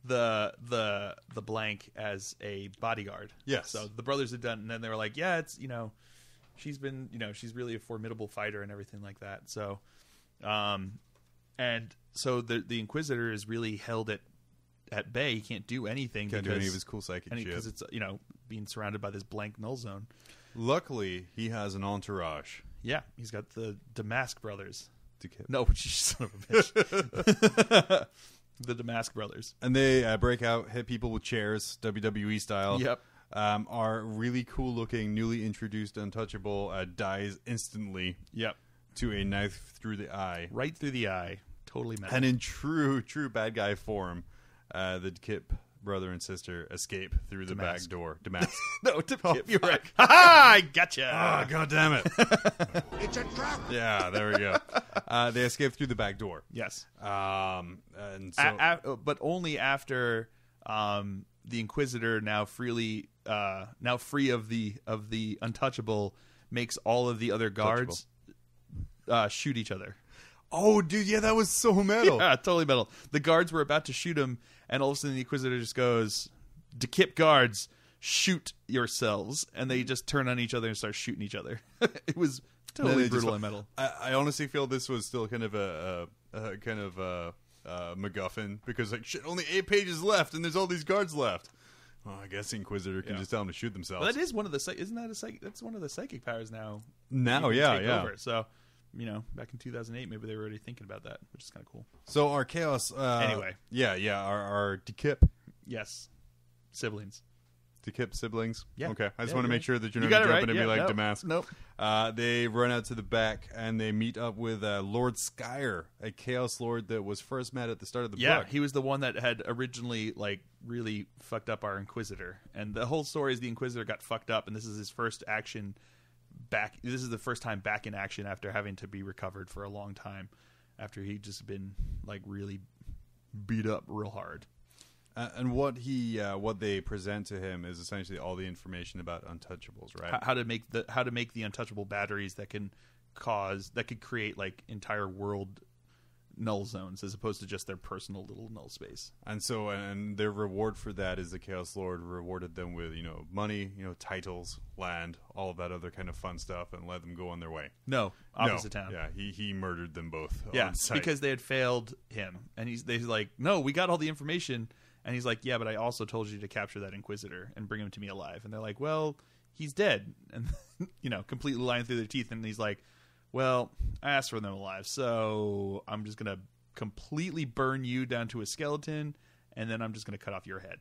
the blank, as a bodyguard. Yes. So the brothers had done, and then they were like, yeah, it's she's been she's really a formidable fighter and everything like that. So, and so the Inquisitor is really held at bay. He can't do anything. Can't do any of his cool psychic shit because it's being surrounded by this blank null zone. Luckily, he has an entourage. Yeah, he's got the Damask brothers. DeKip. No, you son of a bitch. The Damask brothers. And they break out, hit people with chairs, WWE style. Yep. Our really cool looking, newly introduced untouchable dies instantly. Yep. To a knife through the eye. Right through the eye. Totally metal. And in true bad guy form, the DeKip brother and sister escape through the back door. Damask. No, DeKip. You're right. Ha-ha! I gotcha. Oh, God damn it. It's a trap. Yeah, there we go. They escape through the back door. Yes. And so, but only after the Inquisitor, now free of the untouchable, makes all of the other guards shoot each other. Oh, dude, yeah, that was so metal. Yeah, totally metal. The guards were about to shoot him, and all of a sudden the Inquisitor just goes, DeKip guards, shoot yourselves. And they just turn on each other and start shooting each other. It was totally brutal and metal. I honestly feel this was still kind of a MacGuffin, because like, shit, only 8 pages left, and there's all these guards left. Well, I guess the Inquisitor can just tell them to shoot themselves. Well, that is one of the that's one of the psychic powers now. Now, over. So, back in 2008, maybe they were already thinking about that, which is kind of cool. So our chaos. Anyway, our DeKip. Yes, siblings. DeKip siblings. Yeah. Okay. I just want to make sure that you're not jumping jumping and be like Damask. Nope. They run out to the back and they meet up with Lord Skyer, a Chaos Lord that was first met at the start of the book. Yeah, he was the one that had originally really fucked up our Inquisitor, and the whole story is the Inquisitor got fucked up, and this is his first action back. This is the first time back in action after having to be recovered for a long time, after he'd just been really beat up real hard. And what they present to him is essentially all the information about untouchables, right? How to make the untouchable batteries that could create entire world null zones, as opposed to just their personal little null space. And so, and their reward for that is the Chaos Lord rewarded them with money, titles, land, all of that other kind of fun stuff, and let them go on their way. No, opposite town. Yeah, he murdered them both. Yeah, on sight. Because they had failed him, and he's like, no, we got all the information. And he's like, yeah, but I also told you to capture that Inquisitor and bring him to me alive. And they're like, well, he's dead. And, completely lying through their teeth. And he's like, well, I asked for them alive, so I'm just going to completely burn you down to a skeleton, and then I'm just going to cut off your head.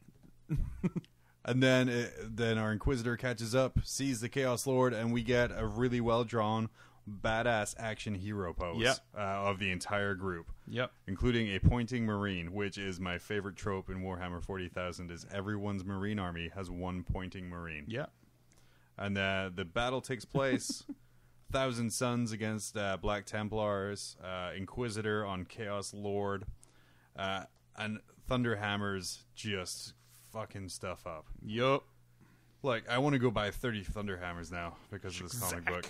And then our Inquisitor catches up, sees the Chaos Lord, and we get a really well-drawn, badass action hero pose of the entire group. Yep. Including a pointing Marine, which is my favorite trope in Warhammer 40,000, is everyone's Marine army has one pointing Marine. Yeah. And the battle takes place. Thousand Suns against Black Templars, Inquisitor on Chaos Lord, and Thunderhammers just fucking stuff up. Yup. Like, I want to go buy 30 Thunderhammers now because of this comic book.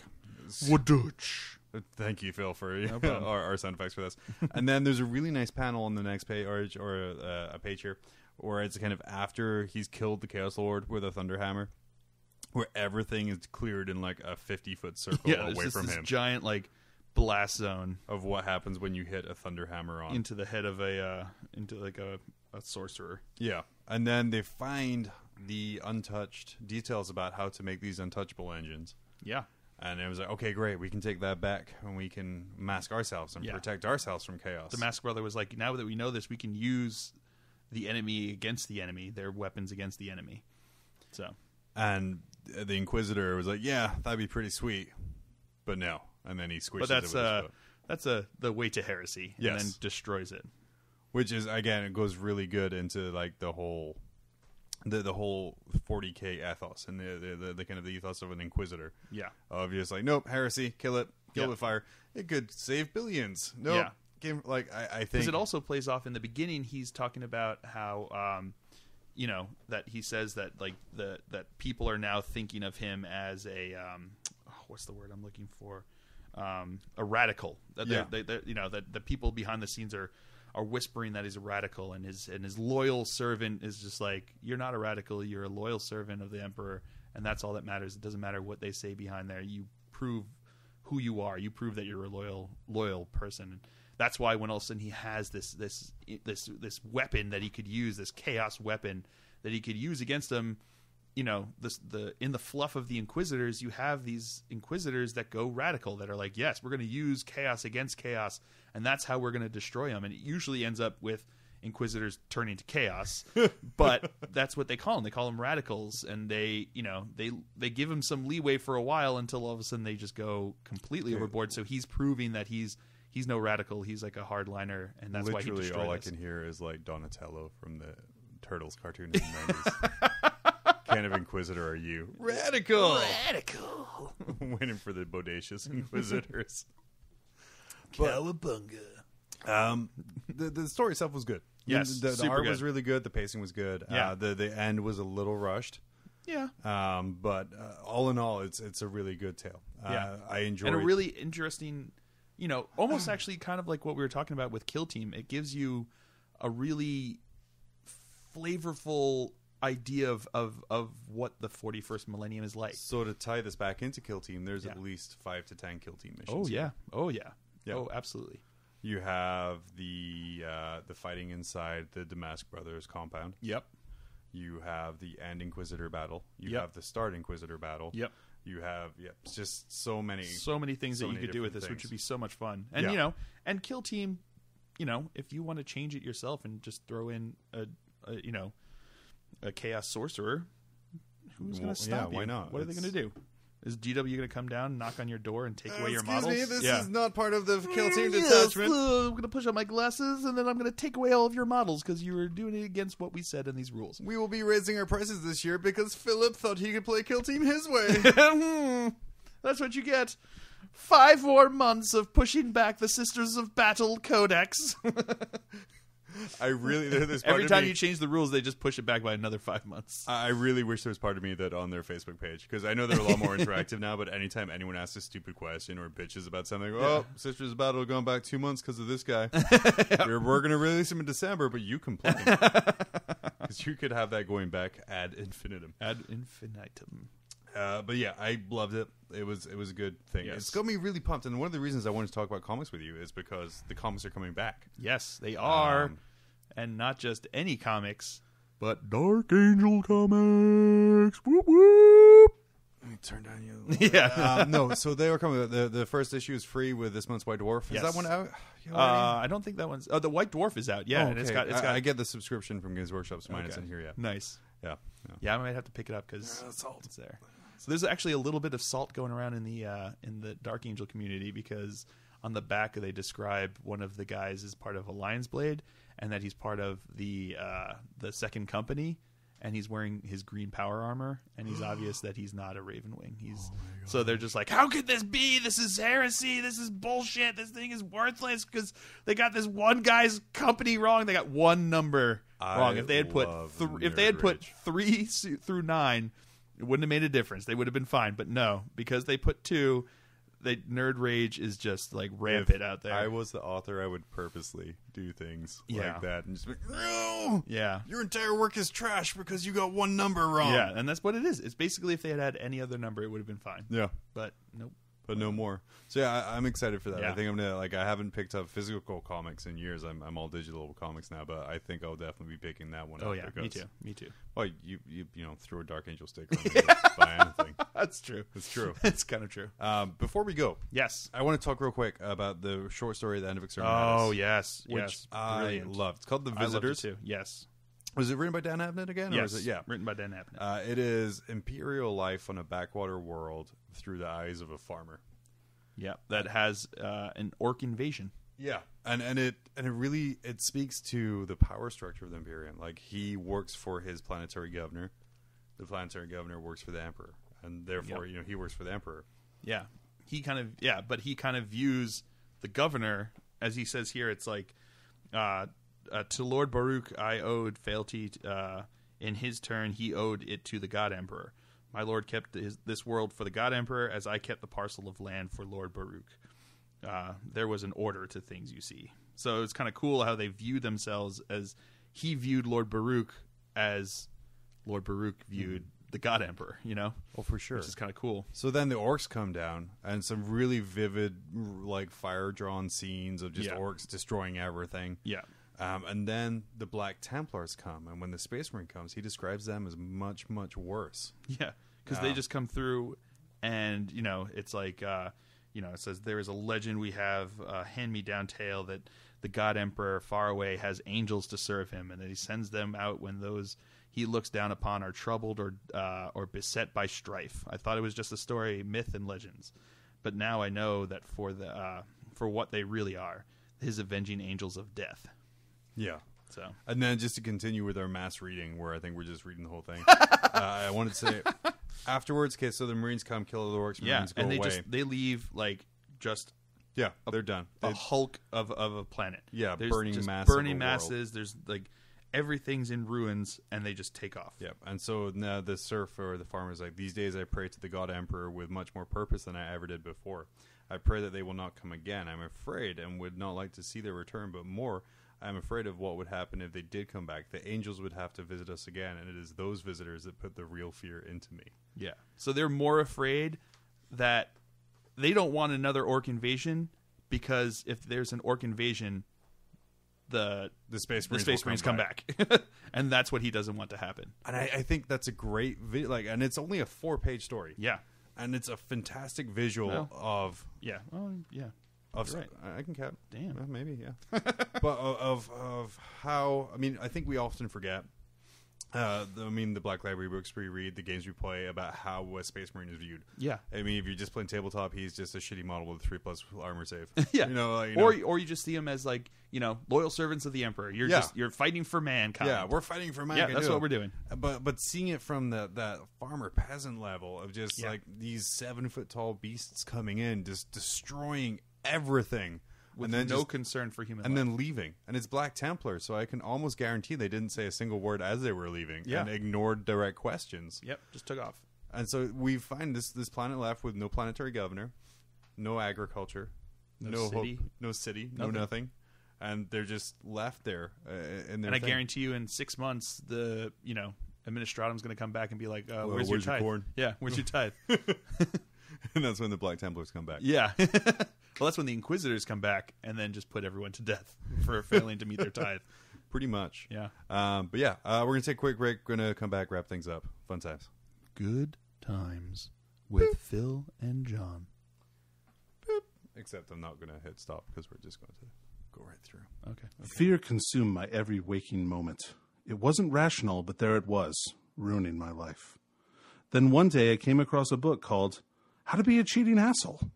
Wadooch. Thank you, Phil, for our sound effects for this. And then there's a really nice panel on the next page, or a page here, where it's kind of after he's killed the Chaos Lord with a Thunderhammer, where everything is cleared in like a 50-foot circle away from him. Giant like blast zone of what happens when you hit a Thunderhammer on into the head of a sorcerer. Yeah, and then they find the untouched details about how to make these untouchable engines. Yeah. And it was like, okay, great, we can take that back and we can mask ourselves and protect ourselves from chaos. The Mask Brother was like, now that we know this, we can use the enemy against the enemy, their weapons against the enemy. So, and the Inquisitor was like, yeah, that'd be pretty sweet, but no. And then he squishes it with his foot. That's the way to heresy, and then destroys it. Which is, again, it goes really good into like the whole 40k ethos and the kind of the ethos of an Inquisitor. Yeah. Of just like, nope, heresy, kill it with fire. It could save billions. Nope. Yeah. I think because it also plays off in the beginning. He's talking about how that he says that like that people are now thinking of him as a what's the word I'm looking for, a radical. That that the people behind the scenes are whispering that he's a radical, and his loyal servant is just like, you're not a radical, you're a loyal servant of the Emperor, and that's all that matters. It doesn't matter what they say behind there. You prove who you are. You prove that you're a loyal person. And that's why when all of a sudden he has this weapon that he could use, this chaos weapon that he could use against him, in the fluff of the Inquisitors, you have these Inquisitors that go radical, that are like, yes, we're going to use chaos against chaos, and that's how we're going to destroy them. And it usually ends up with Inquisitors turning to chaos, but that's what they call them. They call them radicals, and they give him some leeway for a while until all of a sudden they just go completely overboard. So he's proving that he's no radical. He's like a hardliner, and that's why he destroyed Literally all us. I can hear is like Donatello from the Turtles cartoon in the 90s. Kind of Inquisitor are you? Radical! Waiting for the bodacious Inquisitors. Cowabunga. The story itself was good. Yes, the art was really good. The pacing was good. Yeah. The end was a little rushed. Yeah. But all in all, it's a really good tale. I enjoyed and a really interesting, almost actually kind of like what we were talking about with Kill Team. It gives you a really flavorful idea of what the 41st millennium is like. So to tie this back into Kill Team, there's at least 5 to 10 Kill Team missions. Oh yeah. Yeah. Oh, absolutely. You have the fighting inside the Damask Brothers compound. Yep. You have the End Inquisitor battle. You have the Start Inquisitor battle. Yep. You have just so many things that you could do with this, which would be so much fun. And and Kill Team, if you want to change it yourself and just throw in a chaos sorcerer, who's going to stop you? Why not? What are they going to do? Is GW going to come down, knock on your door, and take away your Excuse models? me, this is not part of the Kill Team Yes, detachment. I'm going to push on my glasses, and then I'm going to take away all of your models because you were doing it against what we said in these rules. We will be raising our prices this year because Philip thought he could play Kill Team his way. That's what you get. 5 more months of pushing back the Sisters of Battle Codex. I really there's part Every of time me, you change the rules, they just push it back by another 5 months. I really wish there was part of me that on their Facebook page, because I know they're a lot more interactive now, but anytime anyone asks a stupid question or bitches about something, Sisters of Battle going back 2 months because of this guy. We're going to release him in December, but you complain. Because you could have that going back ad infinitum. Ad infinitum. But yeah, I loved it. It was a good thing. Yes. It's got me really pumped, and one of the reasons I wanted to talk about comics with you is because the comics are coming back. Yes, they are. And not just any comics, but Dark Angel comics. Whoop whoop. Let me turn down you. Yeah. No, so they are coming. The first issue is free with this month's White Dwarf. Is that one out? I don't think that one's. Oh, the White Dwarf is out. Yeah, okay. and it's got. I get the subscription from Games Workshop, so mine isn't here yet. Nice. Yeah, I might have to pick it up because it's there. So there's actually a little bit of salt going around in the Dark Angel community, because on the back they describe one of the guys as part of a Lion's Blade, and that he's part of the second company, and he's wearing his green power armor, and he's obvious that he's not a Ravenwing. So they're just like, how could this be? This is heresy. This is bullshit. This thing is worthless because they got this one guy's company wrong. They got one number wrong. If they had put 3 through 9, it wouldn't have made a difference. They would have been fine. But no, because they put 2, nerd rage is just like rampant out there. I was the author, I would purposely do things like that and just be like, no, your entire work is trash because you got one number wrong. Yeah, and that's what it is. It's basically if they had any other number, it would have been fine. Yeah, but nope. But no more. So I'm excited for that. Yeah. I think I'm gonna I haven't picked up physical comics in years. I'm all digital comics now, but I think I'll definitely be picking that one up. Oh yeah, me too. Well, you throw a Dark Angel stick on me, buy anything. That's true. It's true. It's kind of true. Before we go, yes, I want to talk real quick about the short story at the end of Exterminatus. Oh yes, which I loved. It's called The Visitors. I loved it too. Yes. Was it written by Dan Abnett again? Yes. Or is it, written by Dan Abnett. It is Imperial life on a backwater world through the eyes of a farmer. Yeah, that has an orc invasion. Yeah, and it really speaks to the power structure of the Imperium. Like, he works for his planetary governor. The planetary governor works for the Emperor, and therefore, he works for the Emperor. Yeah, but he kind of views the governor, as he says here. It's like, to Lord Baruch I owed fealty. In his turn, he owed it to the God Emperor. My lord kept this world for the God Emperor, as I kept the parcel of land for Lord Baruch. There was an order to things, you see. So it's kind of cool how they view themselves, as he viewed Lord Baruch as Lord Baruch viewed the God Emperor, Oh, for sure. Which is kind of cool. So then the orcs come down, and some really vivid, like, fire-drawn scenes of just orcs destroying everything. Yeah. And then the Black Templars come, and when the Space Marine comes, he describes them as much, much worse. Yeah, because they just come through, and, it's like, it says, there is a legend we have, a hand-me-down tale that the God Emperor far away has angels to serve him, and that he sends them out when those he looks down upon are troubled or beset by strife. I thought it was just a story, myth, and legends. But now I know that for what they really are, his avenging angels of death. Yeah. So, and then just to continue with our mass reading, where I think we're just reading the whole thing, I wanted to say afterwards. Okay, so the Marines come, kill the orcs. Marines go away. They leave they're done. A hulk of a planet. Yeah, there's burning just masses. Burning masses. There's like everything's in ruins, and they just take off. Yeah, and so now the serf or the farmer is like, these days I pray to the God Emperor with much more purpose than I ever did before. I pray that they will not come again. I'm afraid and would not like to see their return, but more, I'm afraid of what would happen if they did come back. The angels would have to visit us again, and it is those visitors that put the real fear into me. Yeah. So they're more afraid that they don't want another orc invasion, because if there's an orc invasion, the Space Marines come back. And that's what he doesn't want to happen. And I think that's a great and it's only a 4-page story. Yeah. And it's a fantastic visual of... Yeah. Oh, yeah. Right. I can count. Damn. Maybe, yeah. But of how... I mean, I think we often forget... the Black Library books we read, the games we play, about how a Space Marine is viewed. Yeah. I mean, if you're just playing tabletop, he's just a shitty model with a 3+ armor save. Yeah. Or you just see him as loyal servants of the Emperor. You're fighting for mankind. Yeah, we're fighting for mankind. Yeah, that's what we're doing. But seeing it from that farmer peasant level of just like these 7-foot tall beasts coming in, just destroying everything. With no concern for human life. And then leaving. And it's Black Templar, so I can almost guarantee they didn't say a single word as they were leaving. Yeah. And ignored direct questions. Yep, just took off. And so we find this planet left with no planetary governor, no agriculture, no city, no nothing. And they're just left there. And I guarantee you in 6 months, the Administratum's going to come back and be like, where's your tithe? Corn? Yeah, where's your tithe? And that's when the Black Templars come back. Yeah. Well, that's when the Inquisitors come back and then just put everyone to death for failing to meet their tithe. Pretty much. Yeah. But yeah, we're going to take a quick break. We're going to come back, wrap things up. Fun times. Good times with Phil and John. Boop. Except I'm not going to hit stop because we're just going to go right through. Okay. Fear consumed my every waking moment. It wasn't rational, but there it was. ruining my life. Then one day I came across a book called How to Be a Cheating Asshole.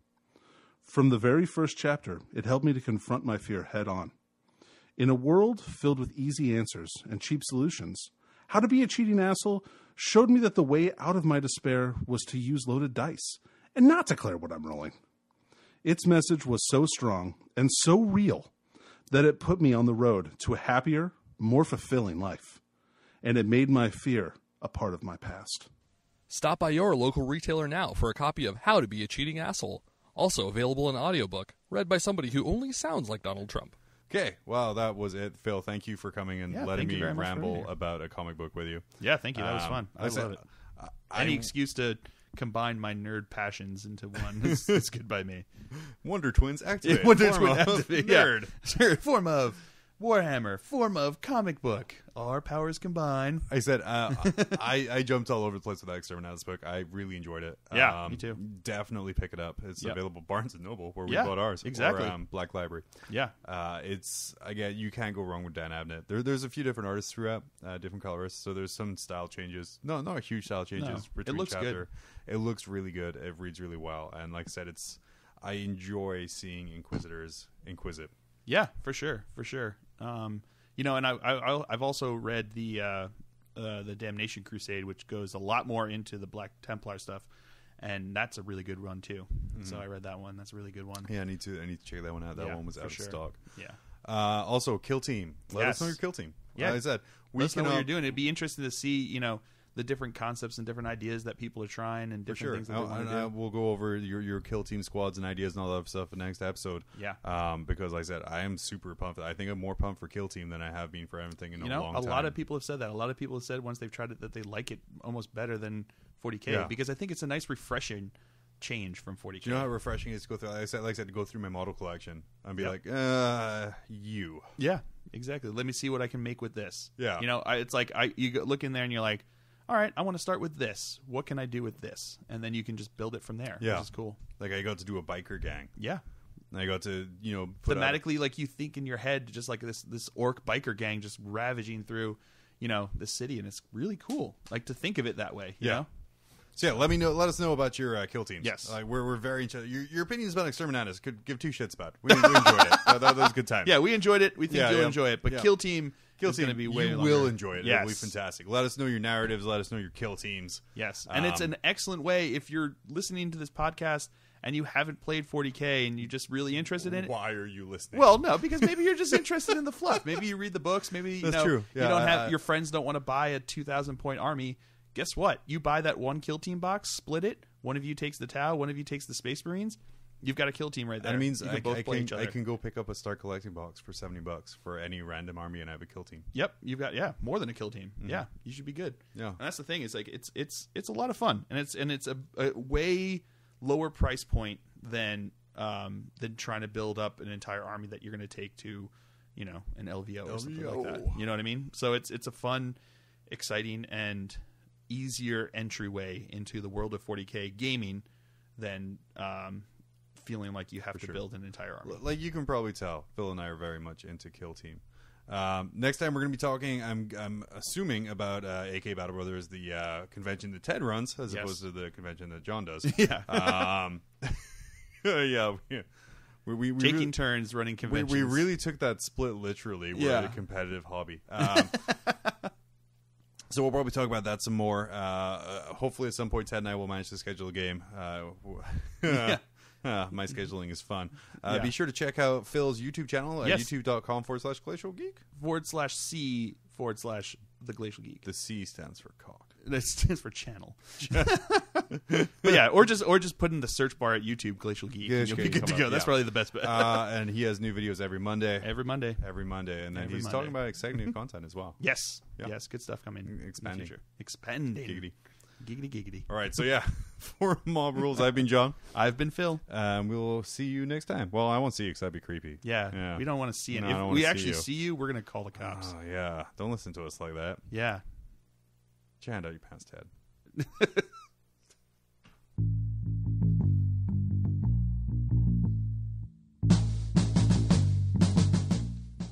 From the very first chapter, it helped me to confront my fear head on. In a world filled with easy answers and cheap solutions, How to Be a Cheating Asshole showed me that the way out of my despair was to use loaded dice and not declare what I'm rolling. Its message was so strong and so real that it put me on the road to a happier, more fulfilling life. And it made my fear a part of my past. Stop by your local retailer now for a copy of How to Be a Cheating Asshole. Also available in audiobook, read by somebody who only sounds like Donald Trump. Okay, well, that was it. Phil, thank you for coming and letting me ramble about a comic book with you. Yeah, thank you. That was fun. I love it. Any excuse to combine my nerd passions into one is good by me. Wonder Twins activate. Wonder Twins activate. Nerd. Yeah. Form of Warhammer, form of comic book. Our powers combine. I said I jumped all over the place with that Exterminatus book. I really enjoyed it. Yeah, me too. Definitely pick it up. It's available at Barnes & Noble, where we bought ours. Exactly. Or Black Library. Yeah. It's, again, you can't go wrong with Dan Abnett. There's a few different artists throughout, different colorists, so there's some style changes. No, not huge style changes. No, it looks good. It looks really good. It reads really well. And like I said, I enjoy seeing Inquisitors inquisit. Yeah, for sure. And I've also read the Damnation Crusade, which goes a lot more into the Black Templar stuff, and that's a really good run too. Mm-hmm. So I read that one. That's a really good one. Yeah, I need to check that one out. That one was out of stock. Yeah. Also, Kill Team. Let us know your Kill Team. Yeah, like I said, let us know what you're doing. It'd be interesting to see, the different concepts and different ideas that people are trying and different things that they want to do. We'll go over your Kill Team squads and ideas and all that stuff in the next episode. Yeah. Because like I said, I am super pumped. I think I'm more pumped for Kill Team than I have been for anything in a long time. A lot of people have said that. A lot of people have said once they've tried it that they like it almost better than 40K because I think it's a nice refreshing change from 40K. Do you know how refreshing it is to go through? Like I said, to go through my model collection and be like, you. Yeah, exactly. Let me see what I can make with this. Yeah. It's like you look in there and you're like, all right, I want to start with this. What can I do with this? And then you can just build it from there, which is cool. Like I got to do a biker gang. Yeah. And I got to, thematically, like you think in your head, just like this orc biker gang just ravaging through, the city, and it's really cool. Like to think of it that way. You know? So yeah, let us know about your Kill Teams. Yes, we're very your opinions about Exterminatus could give two shits about. We enjoyed it. That was a good time. Yeah, we enjoyed it. We think you'll enjoy it. But Kill Team is going to be way longer. You will enjoy it. It'll be fantastic. Let us know your narratives. Let us know your Kill Teams. Yes, and it's an excellent way if you're listening to this podcast and you haven't played 40K and you're just really interested in it. Why are you listening? Well, no, because maybe you're just interested in the fluff. Maybe you read the books. Maybe That's true. You don't have your friends don't want to buy a 2,000 point army. Guess what? You buy that one Kill Team box, split it. One of you takes the Tau, one of you takes the Space Marines. You've got a Kill Team right there. That means I can go pick up a Start Collecting box for $70 for any random army and have a Kill Team. Yep, you've got more than a Kill Team. Mm-hmm. Yeah, you should be good. Yeah, and that's the thing. It's like it's a lot of fun, and it's a way lower price point than trying to build up an entire army that you're going to take to, an LVO or something like that. You know what I mean? So it's a fun, exciting, and easier entryway into the world of 40K gaming than feeling like you have to build an entire army. Like you can probably tell, Phil and I are very much into Kill Team. Next time we're going to be talking, I'm assuming about AK Battle Brothers, the convention that Ted runs, as opposed to the convention that John does. Yeah. We taking really, turns running conventions. We really took that split literally. We're a competitive hobby. So we'll probably talk about that some more. Hopefully at some point Ted and I will manage to schedule a game. My scheduling is fun. Be sure to check out Phil's YouTube channel at youtube.com/Glacial Geek. /C/the Glacial Geek. The C stands for cock. That stands for channel. But yeah, or just put in the search bar at YouTube Glacial Geek. And you'll be good to go. That's probably the best bet. And he has new videos every Monday. Every Monday. And then he's talking about exciting new content as well. Yes. Yeah. Yes, good stuff coming. Expanding. Giggity. Giggity. All right, so yeah, for Mob Rules, I've been John. I've been Phil. We'll see you next time. Well, I won't see you because that'd be creepy. Yeah. We don't want to see it. No, if we actually see you, we're going to call the cops. Oh, yeah. Don't listen to us like that. Yeah. Get your hand out your pants, Ted.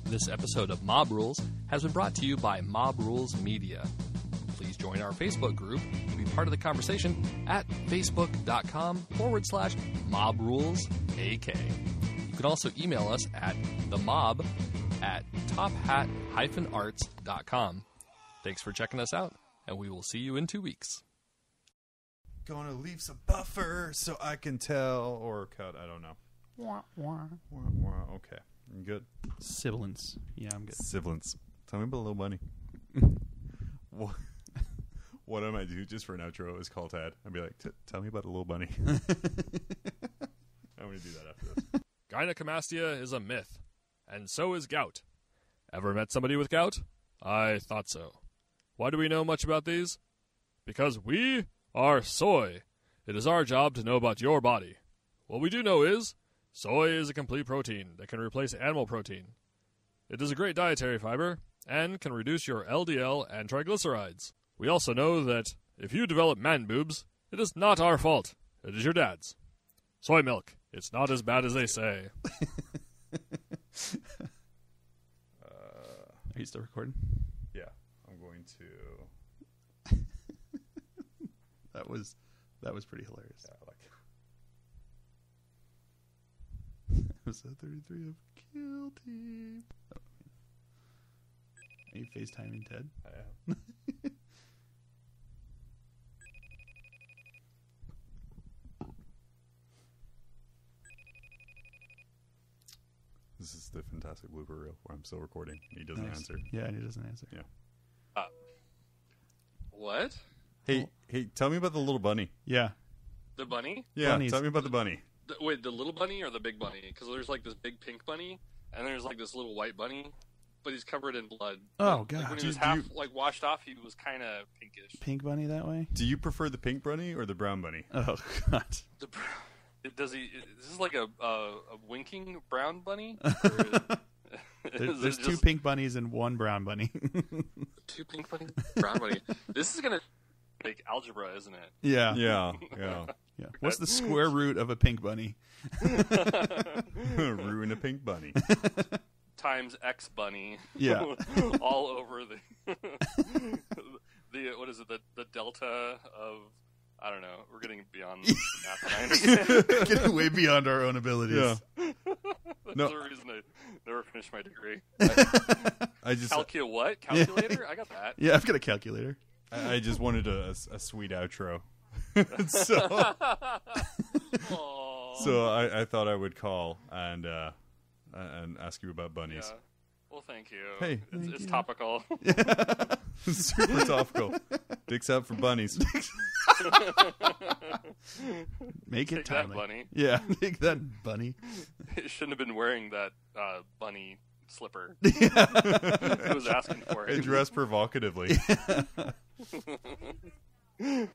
This episode of Mob Rules has been brought to you by Mob Rules Media. Please join our Facebook group and be part of the conversation at facebook.com/mobrulesak. You can also email us at themob@tophat-arts.com. Thanks for checking us out, and we will see you in 2 weeks. Gonna leave some buffer so I can tell or cut. I don't know. Okay, I'm good. Sibilance. Yeah, I'm good. Sibilance. Tell me about Little Bunny. What I might do just for an outro is call Tad and be like, tell me about a Little Bunny. I'm going to do that after this. Gynecomastia is a myth, and so is gout. Ever met somebody with gout? I thought so. Why do we know much about these? Because we are soy. It is our job to know about your body. What we do know is, soy is a complete protein that can replace animal protein. It is a great dietary fiber, and can reduce your LDL and triglycerides. We also know that if you develop man boobs, it is not our fault. It is your dad's. Soy milk. It's not as bad as they say. Are you still recording? Yeah, I'm going to... That was pretty hilarious. Yeah, I like it. Episode 33 of Kill Team. Are you FaceTiming Ted? I am. This is the fantastic blooper reel where I'm still recording and he doesn't answer. Yeah, and he doesn't answer. Yeah. What? Hey, tell me about the little bunny. Yeah. The bunny? Yeah, Bunnies. tell me about the bunny. Wait, the little bunny or the big bunny? Because there's like this big pink bunny, and there's like this little white bunny, but he's covered in blood. Oh, God. Like when he was like washed off, he was kind of pinkish. Pink bunny that way? Do you prefer the pink bunny or the brown bunny? Oh, God. Does he? Is this like a winking brown bunny? There's two pink bunnies and one brown bunny. Two pink bunnies, brown bunny. This is gonna make algebra, isn't it? Yeah. Yeah. Yeah. What's the square root of a pink bunny? Ruin a pink bunny. Times X bunny. Yeah. All over the what is it? The delta of, I don't know. We're getting beyond math. Getting way beyond our own abilities. Yeah. That's No. the reason I never finished my degree. I just What? Calculator? I got that. Yeah, I've got a calculator. I just wanted a sweet outro. So I thought I would call and ask you about bunnies. Yeah. Well, thank you. Hey. It's topical. Super topical. Dicks out for bunnies. Make it Take that, timely. bunny. Yeah, take that, bunny. It shouldn't have been wearing that bunny slipper. Yeah. He was asking for I it. dress provocatively. How'd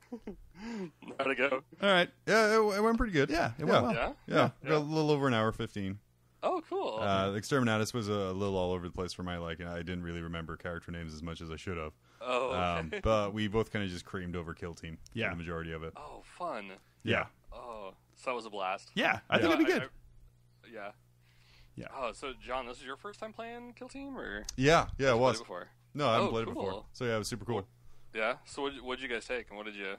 it go? All right. Yeah, it went pretty good. Yeah, it went well. Yeah? Yeah, got a little over an hour 15. Oh, cool. The Exterminatus was a little all over the place for my liking. I didn't really remember character names as much as I should have. Oh, okay. But we both kind of just creamed over Kill Team for Yeah. the majority of it. Oh, fun. Yeah. Oh, so that was a blast. Yeah, I think it'd be good. Yeah. Yeah. Oh, so John, this is your first time playing Kill Team, or Yeah, it Have you played was. it before? No, I haven't Oh, played it cool. before. So yeah, it was super cool. Yeah. So what'd you guys take, and what did you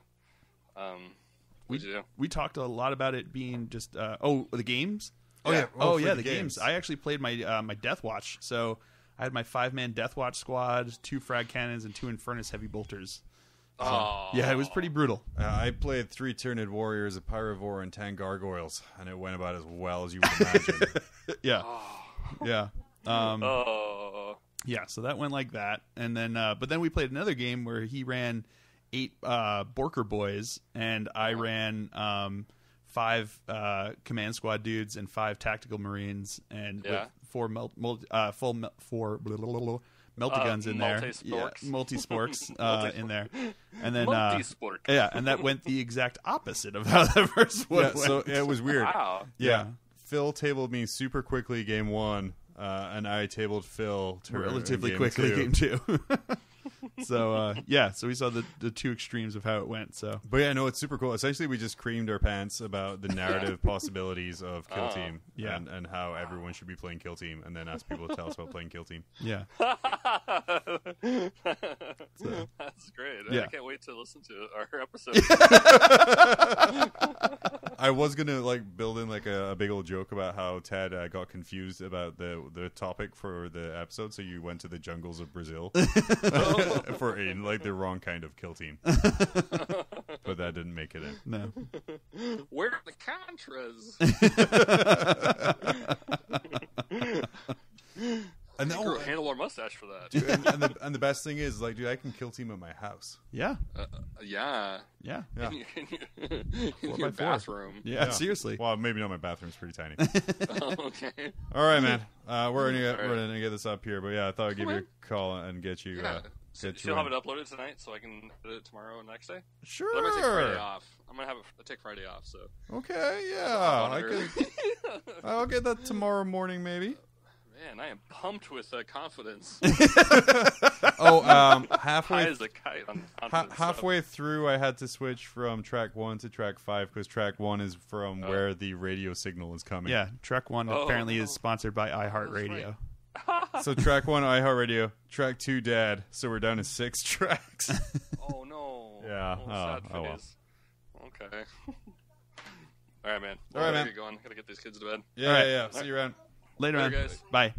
do? We talked a lot about it being just the games. Oh, yeah. Oh for yeah, the games. I actually played my my Death Watch. So I had my 5-man Death Watch squad, 2 frag cannons, and 2 Infernus heavy bolters. Oh. Yeah, it was pretty brutal. I played 3 Tyranid Warriors, a Pyrovore, and 10 Gargoyles, and it went about as well as you would imagine. Yeah, yeah, Oh. yeah. So that went like that, and then but then we played another game where he ran 8 Borker boys, and I ran 5 command squad dudes and 5 tactical marines, and with 4 melta-guns in there, multi-sporks in there, and then Multi-spork. yeah, and that went the exact opposite of how the first one went. So it was weird. Wow. Yeah. Phil tabled me super quickly game 1, and I tabled Phil Relatively game quickly 2. game 2. So so we saw the two extremes of how it went. So, But yeah, no, it's super cool. Essentially, we just creamed our pants about the narrative possibilities of Kill Team, Yeah. and how everyone should be playing Kill Team, and then ask people to tell us about playing Kill Team. yeah, That's great. Yeah. I can't wait to listen to our episode. I was gonna build in a big old joke about how Ted got confused about the topic for the episode, so you went to the jungles of Brazil for in the wrong kind of Kill Team, but that didn't make it in. no, Where are the Contras? And I grew a handlebar mustache for that. dude, and the best thing is dude, I can Kill Team at my house. yeah, Yeah. yeah, Yeah. In your bathroom. yeah. Seriously, Well, maybe not. My bathroom's pretty tiny. Oh, okay. All right, man. We're gonna get this up here, but yeah, I thought I'd give you man. a call and get you. Yeah. Get She'll you have in. it uploaded tonight, so I can edit it tomorrow and next day. Sure. But I'm gonna take Friday off. I'm gonna take Friday off. So Okay. Yeah. on I it could. early. I'll get that tomorrow morning, maybe. Man, I am pumped with confidence. Oh, High halfway as a kite on confidence. halfway through, I had to switch from track 1 to track 5 because track 1 is from where the radio signal is coming. yeah. Track 1 Oh, apparently no. is sponsored by iHeartRadio. So track 1, iHeartRadio. Track 2, Dad. So we're down to 6 tracks. Oh no. Yeah. Oh, sad Oh, well. face. Okay. All right, man. All right, I gotta man. get going. Gotta get these kids to bed. Yeah, All right. yeah. See you around. Later, Later, man. guys. Bye.